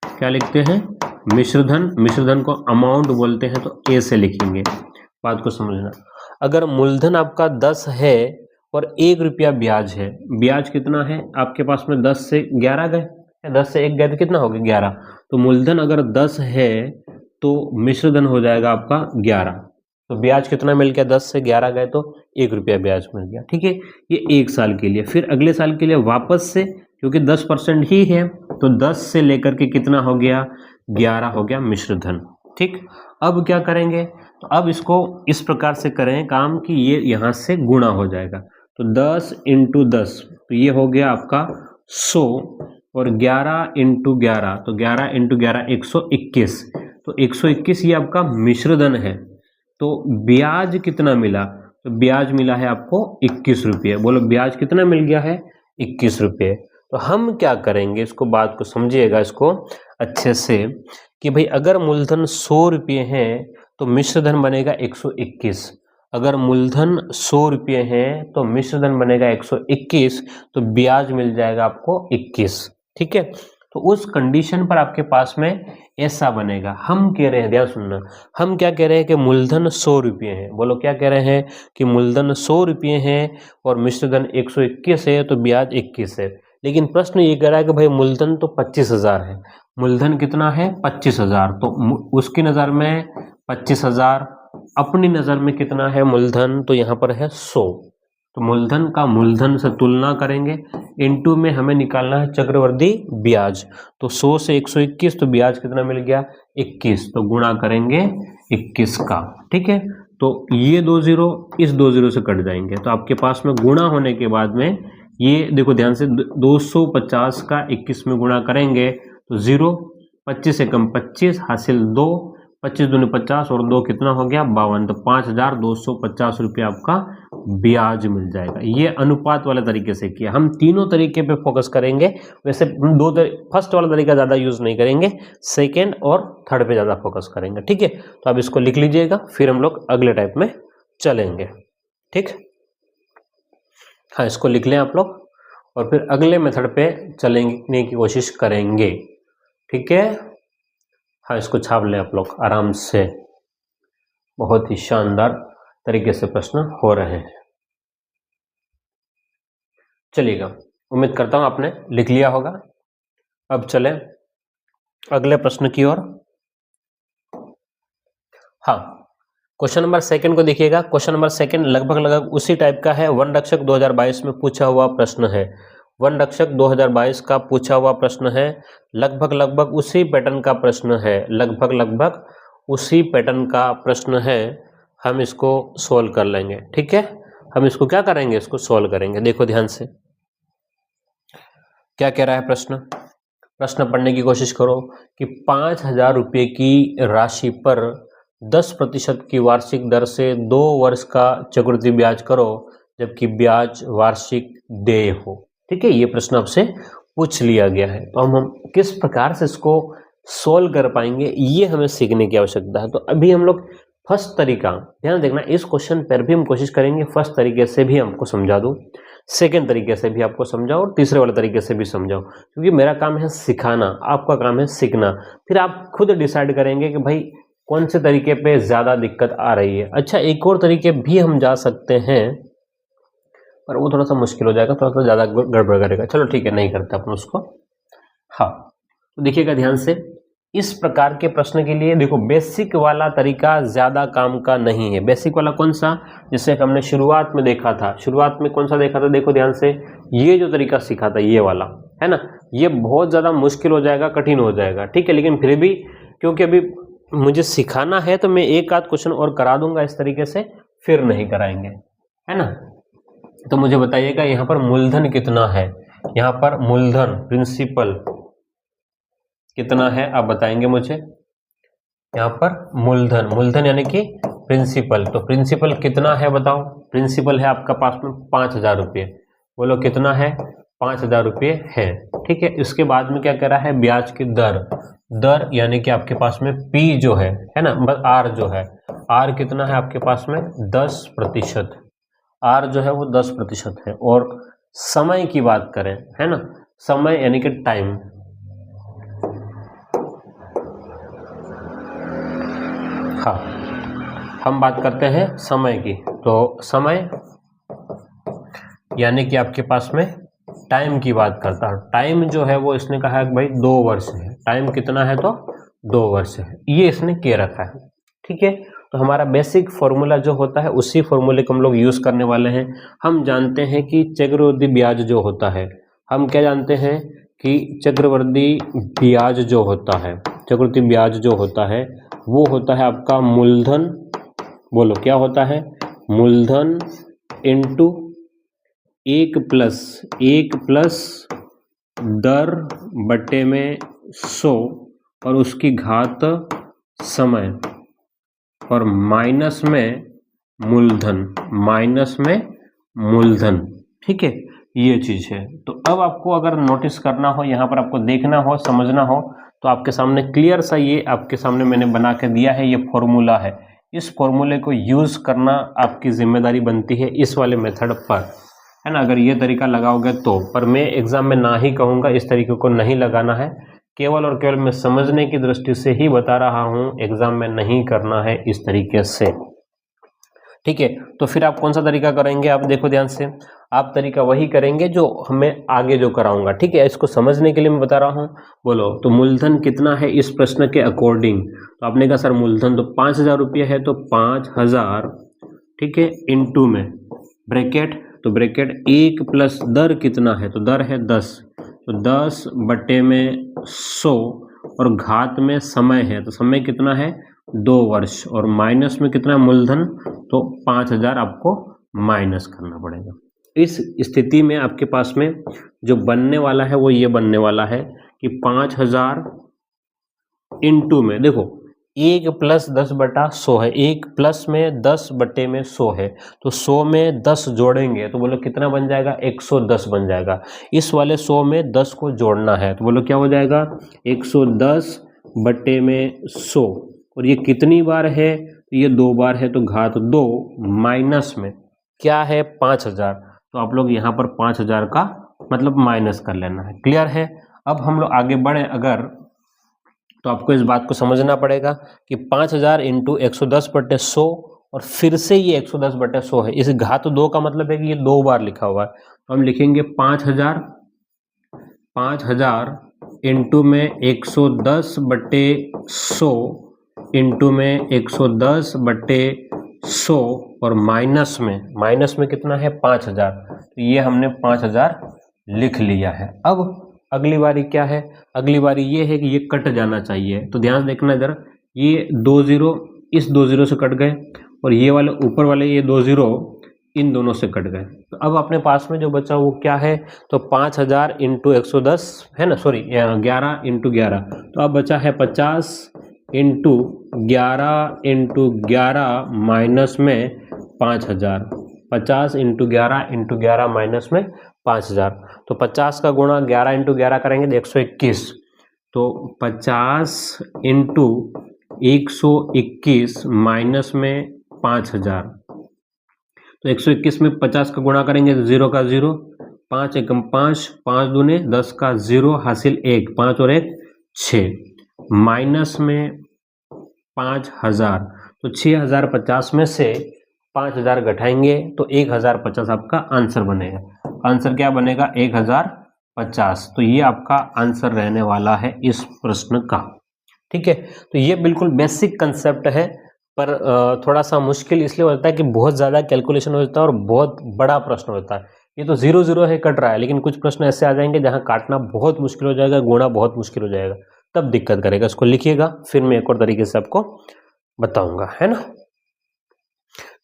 क्या लिखते हैं, मिश्रधन। मिश्रधन को अमाउंट बोलते हैं तो A से लिखेंगे। बात को समझना, अगर मूलधन आपका 10 है और 1 रुपया ब्याज है, ब्याज कितना है आपके पास में, 10 से 11 गए, 10 से 1 गए तो कितना हो गया, 11। तो मूलधन अगर 10 है तो मिश्रधन हो जाएगा आपका 11। तो ब्याज कितना मिल गया, 10 से 11 गए तो 1 रुपया ब्याज मिल गया। ठीक है, ये 1 साल के लिए। फिर अगले साल के लिए वापस से, क्योंकि 10% ही है तो 10 से लेकर के कितना हो गया, 11 हो गया मिश्रधन। ठीक, अब क्या करेंगे, तो अब इसको इस प्रकार से करें काम कि ये यहाँ से गुणा हो जाएगा। तो 10 इंटू 10 तो ये हो गया आपका 100 और 11 इंटू 11 तो 11 इंटू 11 121। तो 121 ये आपका मिश्रधन है। तो ब्याज कितना मिला, तो ब्याज मिला है आपको 21 रुपये। बोलो ब्याज कितना मिल गया है, 21 रुपये। तो हम क्या करेंगे, इसको बात को समझिएगा इसको अच्छे से कि भाई अगर मूलधन 100 रुपये है तो मिश्रधन बनेगा 121। अगर मूलधन 100 रुपये है तो मिश्रधन बनेगा 121, तो ब्याज मिल जाएगा आपको 21। ठीक है, तो उस कंडीशन पर आपके पास में ऐसा बनेगा। हम कह रहे हैं, ध्यान सुनना, हम क्या कह रहे हैं कि मूलधन 100 रुपये है। बोलो क्या कह रहे हैं कि मूलधन 100 रुपये है और मिश्रधन 121 है तो ब्याज 21 है। लेकिन प्रश्न ये कह रहा है कि भाई मूलधन तो 25,000 है, मूलधन कितना है 25,000, तो उसकी नज़र में 25,000, अपनी नज़र में कितना है मूलधन, तो यहाँ पर है 100। तो मूलधन का मूलधन से तुलना करेंगे, इनटू में हमें निकालना है चक्रवृद्धि ब्याज। तो 100 से 121 तो ब्याज कितना मिल गया, 21, तो गुणा करेंगे 21 का। ठीक है, तो ये 2 0 इस 2 0 से कट जाएंगे, तो आपके पास में गुणा होने के बाद में ये देखो ध्यान से, 250 का 21 में गुणा करेंगे तो 0, 25 से कम 25 हासिल 2, 25 दूनी 50 और 2 कितना हो गया 52। तो 5,250 रुपये आपका ब्याज मिल जाएगा। ये अनुपात वाले तरीके से किया। हम तीनों तरीके पे फोकस करेंगे, वैसे फर्स्ट वाला तरीका ज़्यादा यूज नहीं करेंगे, सेकेंड और थर्ड पे ज़्यादा फोकस करेंगे। ठीक है, तो आप इसको लिख लीजिएगा, फिर हम लोग अगले टाइप में चलेंगे। ठीक, हाँ इसको लिख लें आप लोग और फिर अगले मेथड पे चलने की कोशिश करेंगे। ठीक है, हाँ इसको छाप लें आप लोग आराम से, बहुत ही शानदार तरीके से प्रश्न हो रहे हैं। चलिएगा, उम्मीद करता हूं आपने लिख लिया होगा। अब चलें अगले प्रश्न की ओर। हाँ, क्वेश्चन नंबर सेकंड को देखिएगा। क्वेश्चन नंबर सेकंड लगभग उसी टाइप का है। वन रक्षक 2022 में पूछा हुआ प्रश्न है। वन रक्षक 2022 का पूछा हुआ प्रश्न है। लगभग उसी पैटर्न का प्रश्न है। लगभग उसी पैटर्न का प्रश्न है। हम इसको सोल्व कर लेंगे। ठीक है, हम इसको क्या करेंगे, इसको सोल्व करेंगे। देखो ध्यान से क्या कह रहा है प्रश्न। प्रश्न पढ़ने की कोशिश करो कि 5,000 रुपये की राशि पर 10% की वार्षिक दर से 2 वर्ष का चक्रवृद्धि ब्याज करो जबकि ब्याज वार्षिक देय हो। ठीक है, ये प्रश्न आपसे पूछ लिया गया है। तो हम किस प्रकार से इसको सोल्व कर पाएंगे, ये हमें सीखने की आवश्यकता है। तो अभी हम लोग फर्स्ट तरीका, ध्यान देखना, इस क्वेश्चन पर भी हम कोशिश करेंगे फर्स्ट तरीके से भी हमको समझा दूं, सेकेंड तरीके से भी आपको समझाओ और तीसरे वाले तरीके से भी समझाओ, क्योंकि मेरा काम है सिखाना, आपका काम है सीखना। फिर आप खुद डिसाइड करेंगे कि भाई कौन से तरीके पे ज़्यादा दिक्कत आ रही है। अच्छा, एक और तरीके भी हम जा सकते हैं पर वो थोड़ा सा मुश्किल हो जाएगा, थोड़ा सा ज़्यादा गड़बड़ करेगा। चलो ठीक है, नहीं करते अपन उसको। हाँ, तो देखिएगा ध्यान से, इस प्रकार के प्रश्न के लिए देखो बेसिक वाला तरीका ज़्यादा काम का नहीं है। बेसिक वाला कौन सा, जिससे हमने शुरुआत में देखा था। शुरुआत में कौन सा देखा था, देखो ध्यान से, ये जो तरीका सीखा था ये वाला, है ना, ये बहुत ज़्यादा मुश्किल हो जाएगा, कठिन हो जाएगा। ठीक है, लेकिन फिर भी क्योंकि अभी मुझे सिखाना है तो मैं एक आध क्वेश्चन और करा दूंगा इस तरीके से, फिर नहीं कराएंगे, है ना। तो मुझे बताइएगा यहाँ पर मूलधन कितना है, यहाँ पर मूलधन प्रिंसिपल कितना है, आप बताएंगे मुझे। यहाँ पर मूलधन यानी कि प्रिंसिपल, तो प्रिंसिपल कितना है बताओ। प्रिंसिपल है आपका पास में 5,000 रुपये, बोलो कितना है, 5,000 रुपये है। ठीक है, इसके बाद में क्या कह रहा है, ब्याज की दर यानी कि आपके पास में P जो है ना, बस R जो है, R कितना है आपके पास में 10%, R जो है वो 10% है। और समय की बात करें, है ना, समय यानी कि टाइम, हाँ हम बात करते हैं समय की, तो समय यानी कि आपके पास में टाइम की बात करता हूँ। टाइम जो है वो इसने कहा है कि भाई 2 वर्ष है। टाइम कितना है, तो 2 वर्ष है, ये इसने कह रखा है। ठीक है, तो हमारा बेसिक फॉर्मूला जो होता है उसी फॉर्मूले को हम लोग यूज़ करने वाले हैं। हम जानते हैं कि चक्रवृद्धि ब्याज जो होता है, हम क्या जानते हैं कि चक्रवृद्धि ब्याज जो होता है, चक्रवृद्धि ब्याज जो होता है वो होता है आपका मूलधन, बोलो क्या होता है, मूलधन इंटू 1 प्लस दर बटे में 100 और उसकी घात समय और माइनस में मूलधन। ठीक है, ये चीज़ है। तो अब आपको अगर नोटिस करना हो, यहाँ पर आपको देखना हो, समझना हो, तो आपके सामने क्लियर सा ये आपके सामने मैंने बना के दिया है, ये फॉर्मूला है। इस फॉर्मूले को यूज़ करना आपकी जिम्मेदारी बनती है इस वाले मेथड पर, है ना। अगर ये तरीका लगाओगे तो, पर मैं एग्जाम में ना ही कहूँगा इस तरीके को नहीं लगाना है, केवल और केवल मैं समझने की दृष्टि से ही बता रहा हूँ, एग्जाम में नहीं करना है इस तरीके से। ठीक है, तो फिर आप कौन सा तरीका करेंगे, आप देखो ध्यान से, आप तरीका वही करेंगे जो हमें आगे जो कराऊंगा। ठीक है, इसको समझने के लिए मैं बता रहा हूँ। बोलो तो मूलधन कितना है इस प्रश्न के अकॉर्डिंग, तो आपने कहा सर मूलधन तो 5,000 रुपये है, तो 5,000, ठीक है, इंटू में ब्रैकेट, तो ब्रैकेट 1 प्लस दर कितना है, तो दर है 10, तो 10 बटे में 100 और घात में समय है, तो समय कितना है 2 वर्ष, और माइनस में कितना मूलधन, तो 5,000 आपको माइनस करना पड़ेगा। इस स्थिति में आपके पास में जो बनने वाला है वो ये बनने वाला है कि 5,000 इंटू में, देखो 1 प्लस 10 बटा 100 है, 1 प्लस में 10 बटे में 100 है, तो 100 में 10 जोड़ेंगे तो बोलो कितना बन जाएगा, 110 बन जाएगा। इस वाले 100 में 10 को जोड़ना है, तो बोलो क्या हो जाएगा, 110 बटे में 100, और ये कितनी बार है, ये 2 बार है, तो घात 2 माइनस में क्या है 5,000, तो आप लोग यहाँ पर 5,000 का मतलब माइनस कर लेना है। क्लियर है। अब हम लोग आगे बढ़े अगर, तो आपको इस बात को समझना पड़ेगा कि 5,000 इंटू 110 बटे 100 और फिर से ये 110 बटे 100 है, इस घात 2 का मतलब है कि ये 2 बार लिखा हुआ है, तो हम लिखेंगे 5,000 इंटू में 110 बटे 100 इंटू में 110 बटे 100 और माइनस में कितना है 5000, तो ये हमने 5000 लिख लिया है। अब अगली बारी क्या है, अगली बारी ये है कि ये कट जाना चाहिए, तो ध्यान देखना इधर, ये 2 0 इस 2 0 से कट गए और ये वाले ऊपर वाले ये 2 0 इन दोनों से कट गए। तो अब अपने पास में जो बचा वो क्या है, तो 5000 इंटू 110 है ना, सॉरी 11 इंटू 11, तो अब बचा है 50 इंटू 11 माइनस में 5000, 50 इंटू 11 माइनस में 5000, तो 50 का गुणा 11 इंटू 11 करेंगे तो 121, तो 50 इंटू 121 माइनस में 5000, तो 121 में 50 का गुणा करेंगे तो 0 का 0, 5 एकम 5, 5 दूने 10 का 0 हासिल 1, 5 और 1 6, माइनस में 5000, तो 6050 में से 5000 घटाएंगे तो 1050 आपका आंसर बनेगा। आंसर क्या बनेगा 1050, तो ये आपका आंसर रहने वाला है इस प्रश्न का। ठीक है, तो ये बिल्कुल बेसिक कंसेप्ट है, पर थोड़ा सा मुश्किल इसलिए होता है कि बहुत ज़्यादा कैलकुलेशन होता है और बहुत बड़ा प्रश्न होता है। ये तो 0 0 है कट रहा है, लेकिन कुछ प्रश्न ऐसे आ जाएंगे जहाँ काटना बहुत मुश्किल हो जाएगा, गुणा बहुत मुश्किल हो जाएगा, तब दिक्कत करेगा। इसको लिखिएगा, फिर मैं एक और तरीके से आपको बताऊंगा, है ना।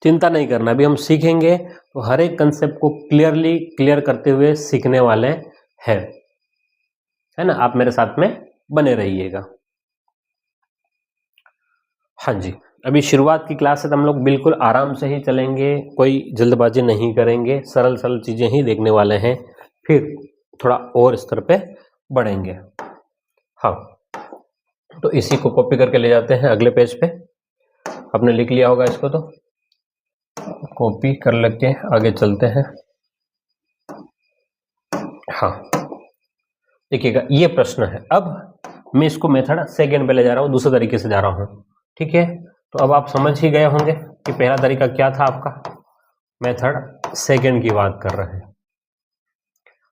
चिंता नहीं करना, अभी हम सीखेंगे तो हर एक कंसेप्ट को क्लियर करते हुए सीखने वाले हैं, है ना। आप मेरे साथ में बने रहिएगा। हाँ जी, अभी शुरुआत की क्लास है तो हम लोग बिल्कुल आराम से ही चलेंगे, कोई जल्दबाजी नहीं करेंगे, सरल सरल चीजें ही देखने वाले हैं, फिर थोड़ा और स्तर पे बढ़ेंगे। हाँ, तो इसी को कॉपी करके ले जाते हैं अगले पेज पे। आपने लिख लिया होगा इसको, तो कॉपी कर लेके आगे चलते हैं। हाँ, देखिएगा ये प्रश्न है। अब मैं इसको मेथड सेकेंड पे ले जा रहा हूँ, दूसरे तरीके से जा रहा हूँ। ठीक है, तो अब आप समझ ही गए होंगे कि पहला तरीका क्या था आपका, मेथड सेकेंड की बात कर रहे हैं।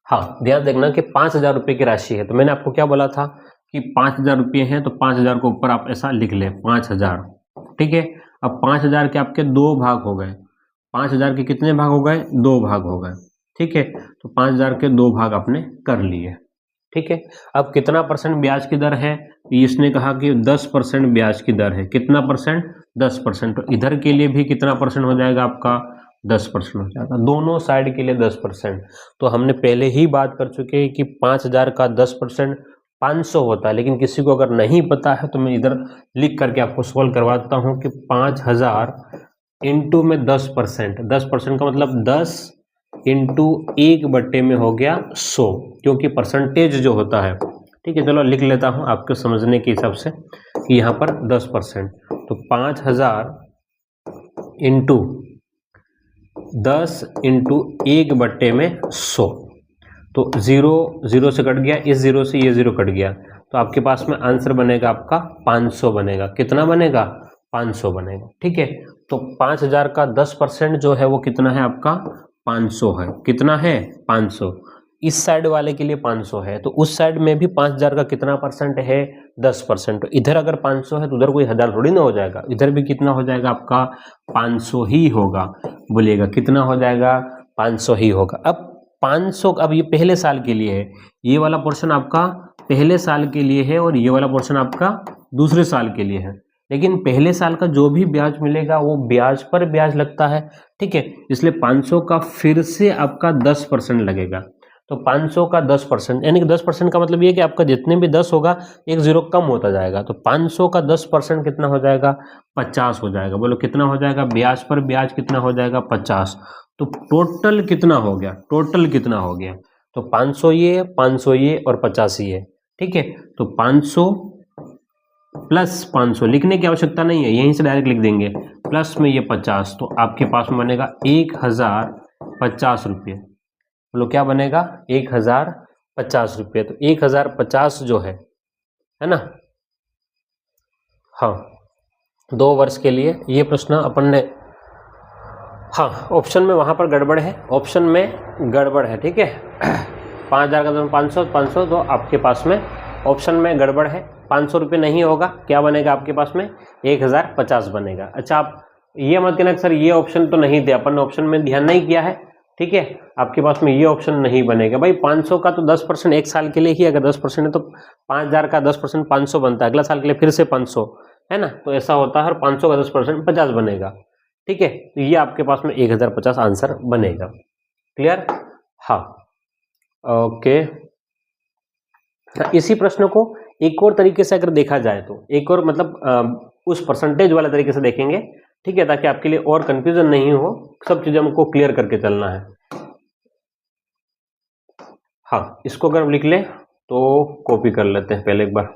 हाँ, ध्यान देखना कि 5000 रुपये की राशि है, तो मैंने आपको क्या बोला था कि 5000 रुपये हैं, तो 5000 को ऊपर आप ऐसा लिख ले 5000। ठीक है, अब 5000 के आपके 2 भाग हो गए, 5000 के कितने भाग हो गए, 2 भाग हो गए। ठीक है, तो 5000 के 2 भाग आपने कर लिए। ठीक है, अब कितना परसेंट ब्याज की दर है, इसने कहा कि 10% ब्याज की दर है। कितना परसेंट, 10%, तो इधर के लिए भी कितना परसेंट हो जाएगा आपका, 10% हो जाएगा, दोनों साइड के लिए 10%। तो हमने पहले ही बात कर चुके हैं कि 5000 का 10% 500 होता है, लेकिन किसी को अगर नहीं पता है तो मैं इधर लिख करके आपको सॉल्व करवाता हूँ कि 5000 इंटू में 10%, 10% का मतलब 10 इंटू 1/में हो गया 100, क्योंकि परसेंटेज जो होता है। ठीक है, चलो लिख लेता हूँ आपके समझने के हिसाब से कि यहाँ पर 10%, तो 5000 इंटू 10 इंटू 1/100, तो 0 0 से कट गया, इस 0 से ये 0 कट गया, तो आपके पास में आंसर बनेगा आपका 500 बनेगा। कितना बनेगा, 500 बनेगा। ठीक है, तो 5000 का 10% जो है वो कितना है आपका, 500 है। कितना है, 500। इस साइड वाले के लिए 500 है, तो उस साइड में भी 5000 का कितना परसेंट है, 10%। तो इधर अगर 500 है तो उधर कोई 1000 थोड़ी ना हो जाएगा, इधर भी कितना हो जाएगा आपका 500 ही होगा। बोलिएगा कितना हो जाएगा, 500 ही होगा। अब 500, अब ये पहले साल के लिए है, ये वाला पोर्शन आपका पहले साल के लिए है और ये वाला पोर्शन आपका दूसरे साल के लिए है, लेकिन पहले साल का जो भी ब्याज मिलेगा वो ब्याज पर ब्याज लगता है। ठीक है, इसलिए 500 का फिर से आपका 10% लगेगा, तो 500 का 10%, यानी कि 10% का मतलब ये कि आपका जितने भी 10 होगा एक 0 कम होता जाएगा, तो 500 का 10% कितना हो जाएगा, 50 हो जाएगा। बोलो कितना हो जाएगा, ब्याज पर ब्याज कितना हो जाएगा, 50। तो टोटल कितना हो गया, टोटल कितना हो गया, तो 500 ये, 500 ये और 50 ये। ठीक है, तो 500 प्लस 500 लिखने की आवश्यकता नहीं है, यहीं से डायरेक्ट लिख देंगे, प्लस में ये 50, तो आपके पास में बनेगा 1050 रुपये। बोलो क्या बनेगा, 1050 रुपये। तो 1050 जो है ना, हाँ 2 वर्ष के लिए ये प्रश्न अपन ने, हाँ ऑप्शन में वहाँ पर गड़बड़ है, ऑप्शन में गड़बड़ है। ठीक है, 5000 का तो 500 तो आपके पास में ऑप्शन में गड़बड़ है, 500 रुपये नहीं होगा, क्या बनेगा आपके पास में, 1050 बनेगा। अच्छा, आप ये मत कहना सर ये ऑप्शन तो नहीं थे, अपन ऑप्शन में ध्यान नहीं किया है, ठीक है, आपके पास में ये ऑप्शन नहीं बनेगा भाई। 500 का तो 10% एक साल के लिए ही, अगर 10% है तो 5000 का 10% 500 बनता है, अगला साल के लिए फिर से 500 है ना, तो ऐसा होता है, हर 500 का 10% 50 बनेगा, ठीक है, तो ये आपके पास में 1050 आंसर बनेगा। क्लियर? हाँ, ओके। इसी प्रश्न को एक और तरीके से अगर देखा जाए तो, एक और मतलब उस परसेंटेज वाला तरीके से देखेंगे, ठीक है, ताकि आपके लिए और कंफ्यूजन नहीं हो, सब चीजें हमको क्लियर करके चलना है। हाँ, इसको अगर हम लिख लें तो कॉपी कर लेते हैं पहले एक बार।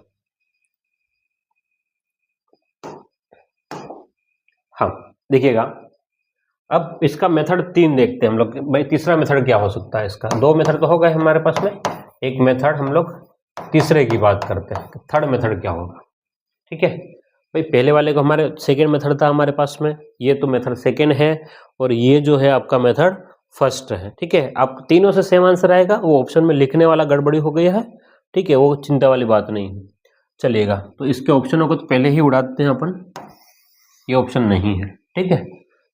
हाँ, देखिएगा, अब इसका मेथड 3 देखते हैं हम लोग, भाई तीसरा मेथड क्या हो सकता है इसका। 2 मेथड तो हो गए हमारे पास में, एक मेथड हम लोग तीसरे की बात करते हैं, थर्ड मेथड क्या होगा, ठीक है। भाई पहले वाले को हमारे सेकेंड मेथड था हमारे पास में, ये तो मेथड सेकेंड है, और ये जो है आपका मेथड फर्स्ट है, ठीक है। आप तीनों से सेम आंसर आएगा, वो ऑप्शन में लिखने वाला गड़बड़ी हो गया है, ठीक है, वो चिंता वाली बात नहीं है, चलिएगा। तो इसके ऑप्शनों को तो पहले ही उड़ाते हैं अपन, ये ऑप्शन नहीं है, ठीक है।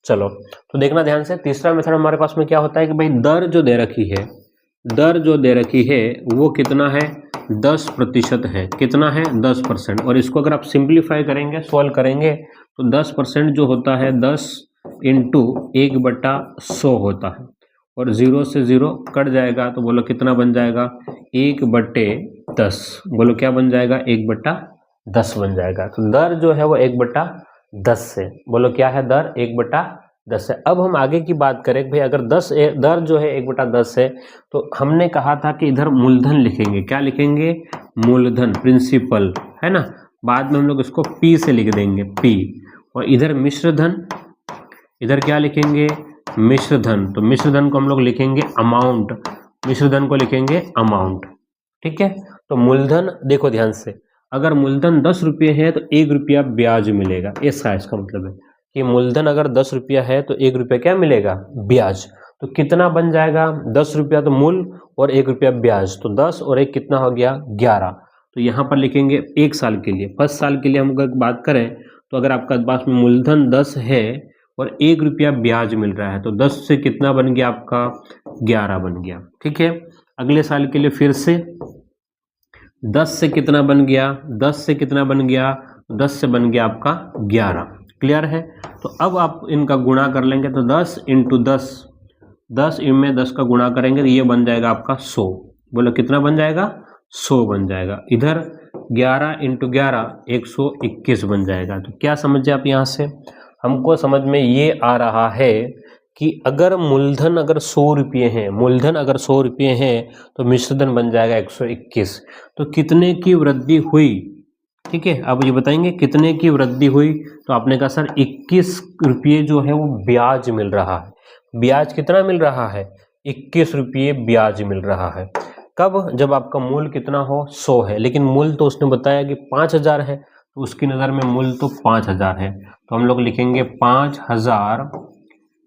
चलो, तो देखना ध्यान से, तीसरा मेथड हमारे पास में क्या होता है कि भाई दर जो दे रखी है, दर जो दे रखी है वो कितना है, 10% है, कितना है 10%, और इसको अगर आप सिंप्लीफाई करेंगे, सॉल्व करेंगे, तो 10% जो होता है 10 इंटू 1/100 होता है, और 0 से 0 कट जाएगा, तो बोलो कितना बन जाएगा, 1/10, बोलो क्या बन जाएगा, 1/10 बन जाएगा। तो दर जो है वो 1/10 से, बोलो क्या है दर, 1/10 है। अब हम आगे की बात करें भाई, अगर दर जो है 1/10 है, तो हमने कहा था कि इधर मूलधन लिखेंगे, क्या लिखेंगे, मूलधन, प्रिंसिपल, है ना, बाद में हम लोग इसको पी से लिख देंगे, पी, और इधर मिश्रधन, इधर क्या लिखेंगे, मिश्रधन, तो मिश्रधन को हम लोग लिखेंगे अमाउंट, मिश्रधन को लिखेंगे अमाउंट, ठीक है। तो मूलधन देखो ध्यान से, अगर मूलधन 10 रुपये है तो 1 रुपया ब्याज मिलेगा, ऐसा इसका मतलब है कि मूलधन अगर 10 रुपया है तो 1 रुपया क्या मिलेगा, ब्याज। तो कितना बन जाएगा, 10 रुपया तो मूल और 1 रुपया ब्याज, तो 10 और 1 कितना हो गया, 11। तो यहाँ पर लिखेंगे 1 साल के लिए, फर्स्ट साल के लिए हम अगर बात करें, तो अगर आपका पास में मूलधन 10 है और 1 रुपया ब्याज मिल रहा है, तो 10 से कितना बन गया आपका, 11 बन गया, ठीक है। अगले साल के लिए फिर से 10 से कितना बन गया, 10 से कितना बन गया, 10 से बन गया आपका 11। क्लियर है? तो अब आप इनका गुणा कर लेंगे, तो 10 इंटू 10, 10 इनमें 10 का गुणा करेंगे तो ये बन जाएगा आपका 100, बोलो कितना बन जाएगा, 100 बन जाएगा। इधर 11 इंटू 11 121 बन जाएगा। तो क्या समझे आप यहाँ से, हमको समझ में ये आ रहा है कि अगर मूलधन अगर 100 रुपये हैं, मूलधन अगर 100 रुपये हैं, तो मिश्रधन बन जाएगा 121। तो कितने की वृद्धि हुई, ठीक है, अब ये बताएंगे कितने की वृद्धि हुई, तो आपने कहा सर 21 रुपये जो है वो ब्याज मिल रहा है। ब्याज कितना मिल रहा है, 21 रुपये ब्याज मिल रहा है। कब, जब आपका मूल कितना हो, 100 है, लेकिन मूल तो उसने बताया कि 5000 है, तो उसकी नज़र में मूल तो 5000 है, तो हम लोग लिखेंगे 5000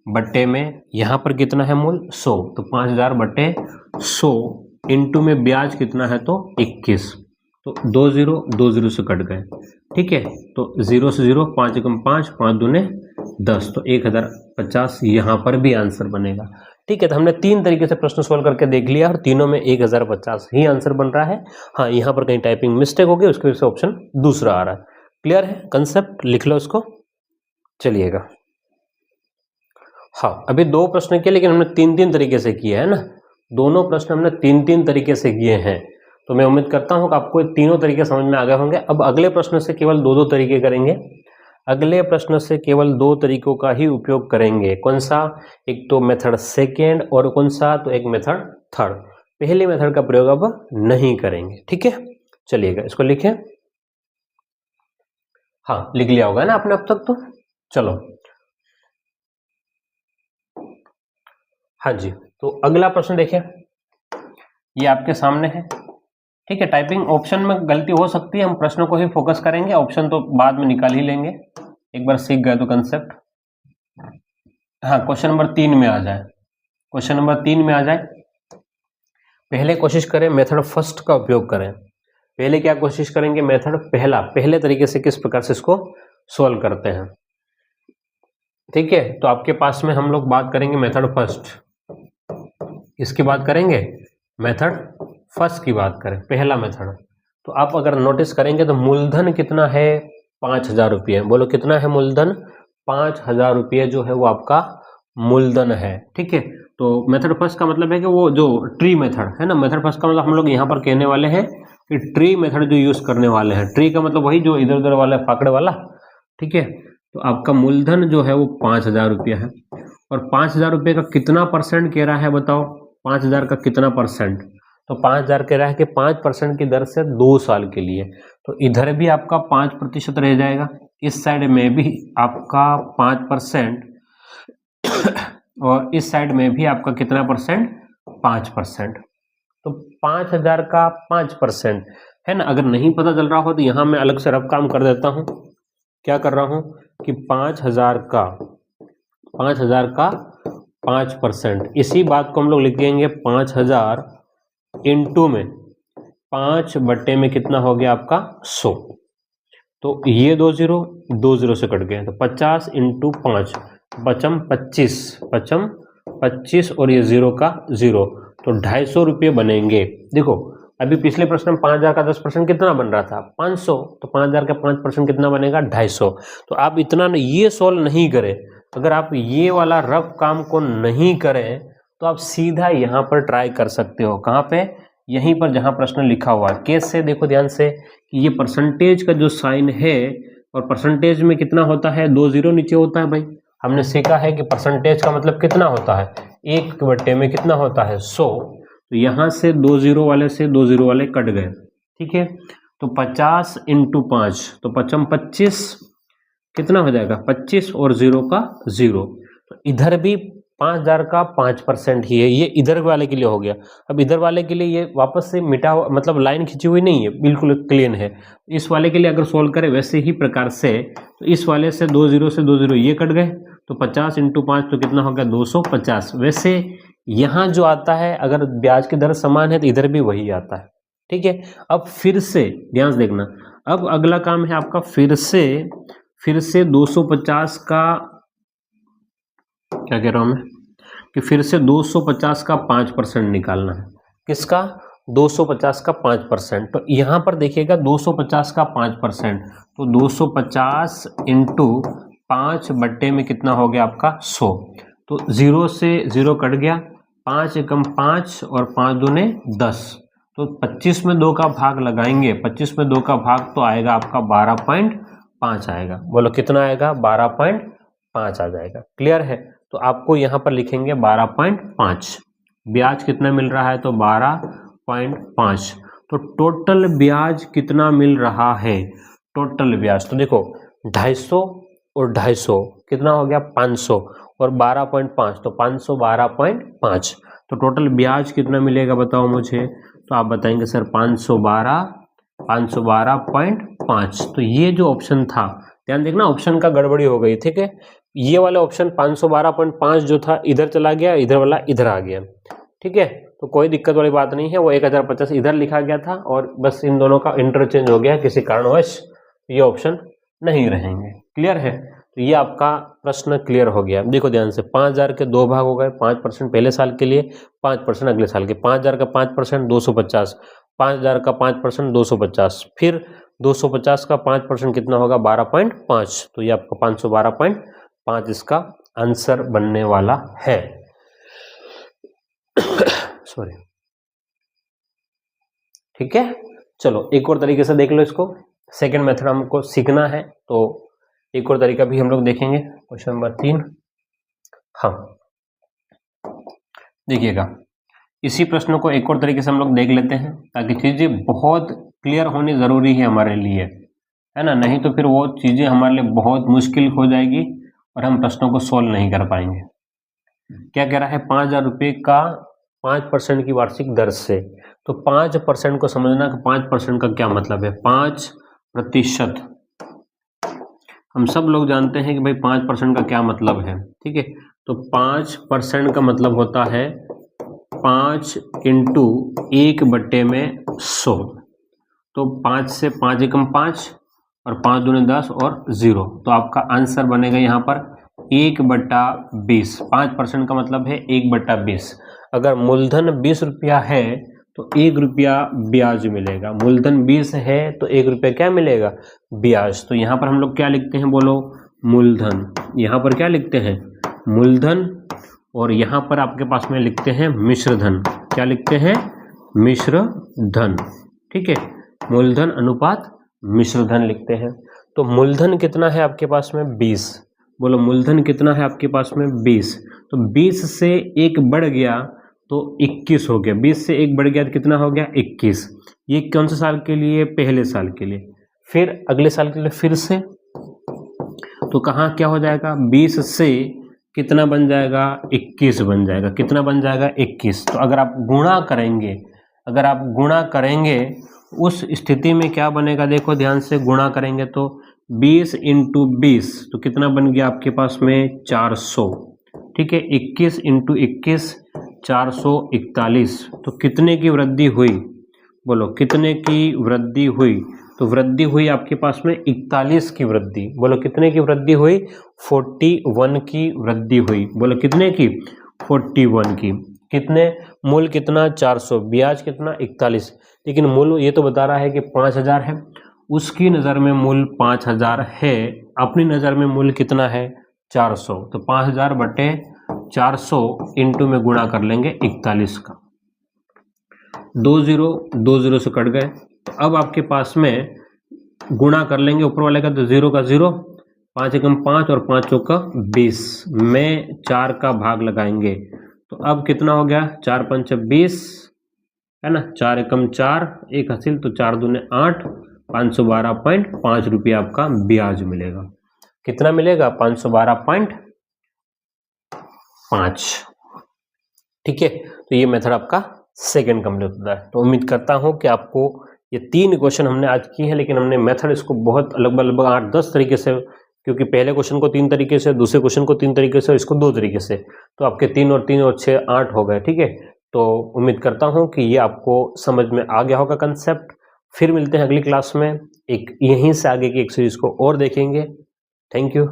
बट्टे में, यहाँ पर कितना है मूल 100, तो 5000 बट्टे 100 इंटू में ब्याज कितना है तो 21, तो 2 0 से कट गए, ठीक है। तो 0 से 0, 5 एकम 5, 5 दूने 10, तो 1050 यहाँ पर भी आंसर बनेगा, ठीक है। तो हमने 3 तरीके से प्रश्न सोल्व करके देख लिया और तीनों में 1050 ही आंसर बन रहा है। हाँ, यहाँ पर कहीं टाइपिंग मिस्टेक हो गई, उसकी वजह से ऑप्शन दूसरा आ रहा है। क्लियर है कंसेप्ट, लिख लो इसको, चलिएगा। हाँ, अभी 2 प्रश्न किए, लेकिन हमने 3 तरीके से किए है ना, दोनों प्रश्न हमने 3 तरीके से किए हैं। तो मैं उम्मीद करता हूँ कि आपको तीनों तरीके समझ में आ गए होंगे। अब अगले प्रश्न से केवल 2 तरीके करेंगे, अगले प्रश्न से केवल 2 तरीकों का ही उपयोग करेंगे। कौन सा, एक तो मेथड सेकेंड और कौन सा, तो एक मेथड थर्ड। पहले मेथड का प्रयोग अब नहीं करेंगे, ठीक है। चलिएगा, इसको लिखें। हाँ, लिख लिया होगा ना आपने अब तक, तो चलो। हाँ जी, तो अगला प्रश्न देखिए, ये आपके सामने है, ठीक है। टाइपिंग ऑप्शन में गलती हो सकती है, हम प्रश्नों को ही फोकस करेंगे, ऑप्शन तो बाद में निकाल ही लेंगे, एक बार सीख गए तो कंसेप्ट। हाँ, क्वेश्चन नंबर 3 में आ जाए, क्वेश्चन नंबर 3 में आ जाए। पहले कोशिश करें मेथड फर्स्ट का उपयोग करें। पहले क्या कोशिश करेंगे, मेथड पहले तरीके से किस प्रकार से इसको सोल्व करते हैं। ठीक है। तो आपके पास में हम लोग बात करेंगे मेथड फर्स्ट, इसकी बात करेंगे, मेथड फर्स्ट की बात करें, पहला मेथड। तो आप अगर नोटिस करेंगे तो मूलधन कितना है, 5,000 रुपये। बोलो कितना है मूलधन, 5,000 रुपये जो है वो आपका मूलधन है। ठीक है। तो मेथड फर्स्ट का मतलब है कि वो जो ट्री मेथड है ना, मेथड फर्स्ट का मतलब हम लोग यहाँ पर कहने वाले हैं कि ट्री मेथड जो यूज करने वाले हैं, ट्री का मतलब वही जो इधर उधर वाला फाकड़े वाला। ठीक है। तो आपका मूलधन जो है वो 5,000 रुपया है, और 5,000 रुपये का कितना परसेंट कह रहा है बताओ, 5,000 का कितना परसेंट, तो 5,000 कह रहा है कि 5% की दर से 2 साल के लिए। तो इधर भी आपका 5% रह जाएगा, इस साइड में भी आपका 5% और इस साइड में भी आपका कितना परसेंट, 5%। तो 5,000 का 5% है ना। अगर नहीं पता चल रहा हो तो यहां मैं अलग से रफ काम कर देता हूं। क्या कर रहा हूं कि 5,000 का 5% इसी बात को हम लोग लिख देंगे 5,000 इंटू में 5 बट्टे में कितना हो गया आपका 100। तो ये 2 0 से कट गए, तो 50 इंटू 5 पचम 25 और ये 0 का 0, तो 250 रुपये बनेंगे। देखो अभी पिछले प्रश्न में 5,000 का 10% कितना बन रहा था, 500, तो 5,000 का 5% कितना बनेगा, 250। तो आप इतना ये सोल्व नहीं करें, अगर आप ये वाला रफ काम को नहीं करें तो आप सीधा यहाँ पर ट्राई कर सकते हो। कहाँ पे, यहीं पर जहाँ प्रश्न लिखा हुआ है। कैसे, देखो ध्यान से कि ये परसेंटेज का जो साइन है, और परसेंटेज में कितना होता है, 2 0 नीचे होता है। भाई हमने सीखा है कि परसेंटेज का मतलब कितना होता है, 1 बट्टे में कितना होता है 100। तो यहाँ से 2 0 वाले से 2 0 वाले कट गए। ठीक है। तो 50 इंटू 5, तो 25 कितना हो जाएगा, 25 और 0 का 0। तो इधर भी 5,000 का 5% ही है, ये इधर वाले के लिए हो गया। अब इधर वाले के लिए ये वापस से मिटा हुआ, मतलब लाइन खींची हुई नहीं है, बिल्कुल क्लीन है। इस वाले के लिए अगर सोल्व करें वैसे ही प्रकार से, तो इस वाले से 2 0 से 2 0 ये कट गए, तो 50 इंटू 5 तो कितना हो गया 250। वैसे यहाँ जो आता है, अगर ब्याज की दर समान है तो इधर भी वही आता है। ठीक है। अब फिर से ध्यान से देखना, अब अगला काम है आपका फिर से 250 का, क्या कह रहा हूं मैं, कि फिर से 250 का 5% निकालना है। किसका, 250 का 5%। तो यहां पर देखिएगा 250 का 5%, तो 250 इंटू 5 बट्टे में कितना हो गया आपका 100। तो 0 से 0 कट गया, 5 एकम 5 और 5 दूने 10। तो 25 में 2 का भाग लगाएंगे, 25 में 2 का भाग तो आएगा आपका 12.5 आएगा। बोलो कितना आएगा, 12.5 आ जाएगा। क्लियर है। तो आपको यहाँ पर लिखेंगे 12.5। ब्याज कितना मिल रहा है, तो 12.5। तो टोटल ब्याज कितना मिल रहा है, टोटल ब्याज तो देखो 250 और 250 कितना हो गया 500, और 12.5 तो 512.5। तो टोटल ब्याज कितना मिलेगा बताओ मुझे। तो आप बताएंगे सर 512.5। तो ये जो ऑप्शन था, ध्यान देखना ऑप्शन का गड़बड़ी हो गई। ठीक है। ये वाला ऑप्शन 512.5 जो था इधर चला गया, इधर वाला इधर आ गया। ठीक है। तो कोई दिक्कत वाली बात नहीं है, वो 1050 इधर लिखा गया था और बस इन दोनों का इंटरचेंज हो गया, किसी कारणवश ये ऑप्शन नहीं रहेंगे। क्लियर है। तो ये आपका प्रश्न क्लियर हो गया। देखो ध्यान से, 5,000 के 2 भाग हो गए, 5% पहले साल के लिए, 5% अगले साल के। 5,000 का 5% 250, 5,000 का 5% 250, फिर 250 का 5% कितना होगा 12.5। तो ये आपका 512.5 इसका आंसर बनने वाला है। सॉरी। ठीक है। चलो एक और तरीके से देख लो इसको, सेकंड मेथड हमको सीखना है, तो एक और तरीका भी हम लोग देखेंगे। क्वेश्चन नंबर 3, हाँ देखिएगा, इसी प्रश्न को एक और तरीके से हम लोग देख लेते हैं, ताकि चीजें बहुत क्लियर होनी जरूरी है हमारे लिए, है ना। नहीं तो फिर वो चीजें हमारे लिए बहुत मुश्किल हो जाएगी और हम प्रश्नों को सोल्व नहीं कर पाएंगे। क्या कह रहा है, 5,000 रुपये का 5% की वार्षिक दर से। तो 5% को समझना कि 5% का क्या मतलब है। 5%, हम सब लोग जानते हैं कि भाई 5% का क्या मतलब है। ठीक है। तो 5% का मतलब होता है 5 इंटू 1 बट्टे में 100। तो 5 से 5 एकम 5 और 5 दूने 10 और 0। तो आपका आंसर बनेगा यहाँ पर 1/20। 5% का मतलब है 1/20। अगर मूलधन 20 रुपया है तो 1 रुपया ब्याज मिलेगा। मूलधन 20 है तो 1 रुपया क्या मिलेगा? ब्याज। तो यहाँ पर हम लोग क्या लिखते हैं बोलो? मूलधन। यहाँ पर क्या लिखते हैं? मूलधन। और यहाँ पर आपके पास में लिखते हैं मिश्र धन। क्या लिखते हैं? मिश्र धन। ठीक है, मूलधन अनुपात मिश्र धन लिखते हैं। तो मूलधन कितना है आपके पास में? 20। बोलो मूलधन कितना है आपके पास में? 20। तो 20 से 1 बढ़ गया तो 21 हो गया। 20 से 1 बढ़ गया तो कितना हो गया? 21। ये कौन से साल के लिए? पहले साल के लिए। फिर अगले साल के लिए फिर से, तो कहाँ क्या हो जाएगा? 20 से कितना बन जाएगा? 21 बन जाएगा। कितना बन जाएगा? 21। तो अगर आप गुणा करेंगे उस स्थिति में क्या बनेगा? देखो ध्यान से, गुणा करेंगे तो 20 × 20 तो कितना बन गया आपके पास में? 400। ठीक है, 21 × 21 441। तो कितने की वृद्धि हुई? बोलो कितने की वृद्धि हुई? तो वृद्धि हुई आपके पास में 41 की वृद्धि। बोलो कितने की वृद्धि हुई? 41 की वृद्धि हुई। बोलो कितने की? 41 की। कितने? मूल कितना? 400, ब्याज कितना? 41। लेकिन मूल ये तो बता रहा है कि 5000 है। उसकी नज़र में मूल 5000 है, अपनी नज़र में मूल कितना है? 400। तो 5000/400 इंटू में गुणा कर लेंगे 41 का। 2 0 से कट गए। तो अब आपके पास में गुणा कर लेंगे ऊपर वाले का, तो 0 का 0, 5 एकम 5 और 5 चौका 20 में 4 का भाग लगाएंगे। तो अब कितना हो गया? 4 पंच 20 है ना, 4 एकम 4, 1 हासिल, तो 4 दूने 8, 512.5 रुपया आपका ब्याज मिलेगा। कितना मिलेगा? 512.5। ठीक है, तो ये मेथड आपका सेकंड कंप्लीट होता है। तो उम्मीद करता हूं कि आपको ये 3 क्वेश्चन हमने आज किए हैं, लेकिन हमने मेथड इसको बहुत लगभग 8-10 तरीके से, क्योंकि पहले क्वेश्चन को 3 तरीके से, दूसरे क्वेश्चन को 3 तरीके से और इसको 2 तरीके से, तो आपके 3 और 3 और 6 8 हो गए। ठीक है, तो उम्मीद करता हूं कि ये आपको समझ में आ गया होगा कंसेप्ट। फिर मिलते हैं अगली क्लास में, एक यहीं से आगे की एक सीरीज को और देखेंगे। Thank you.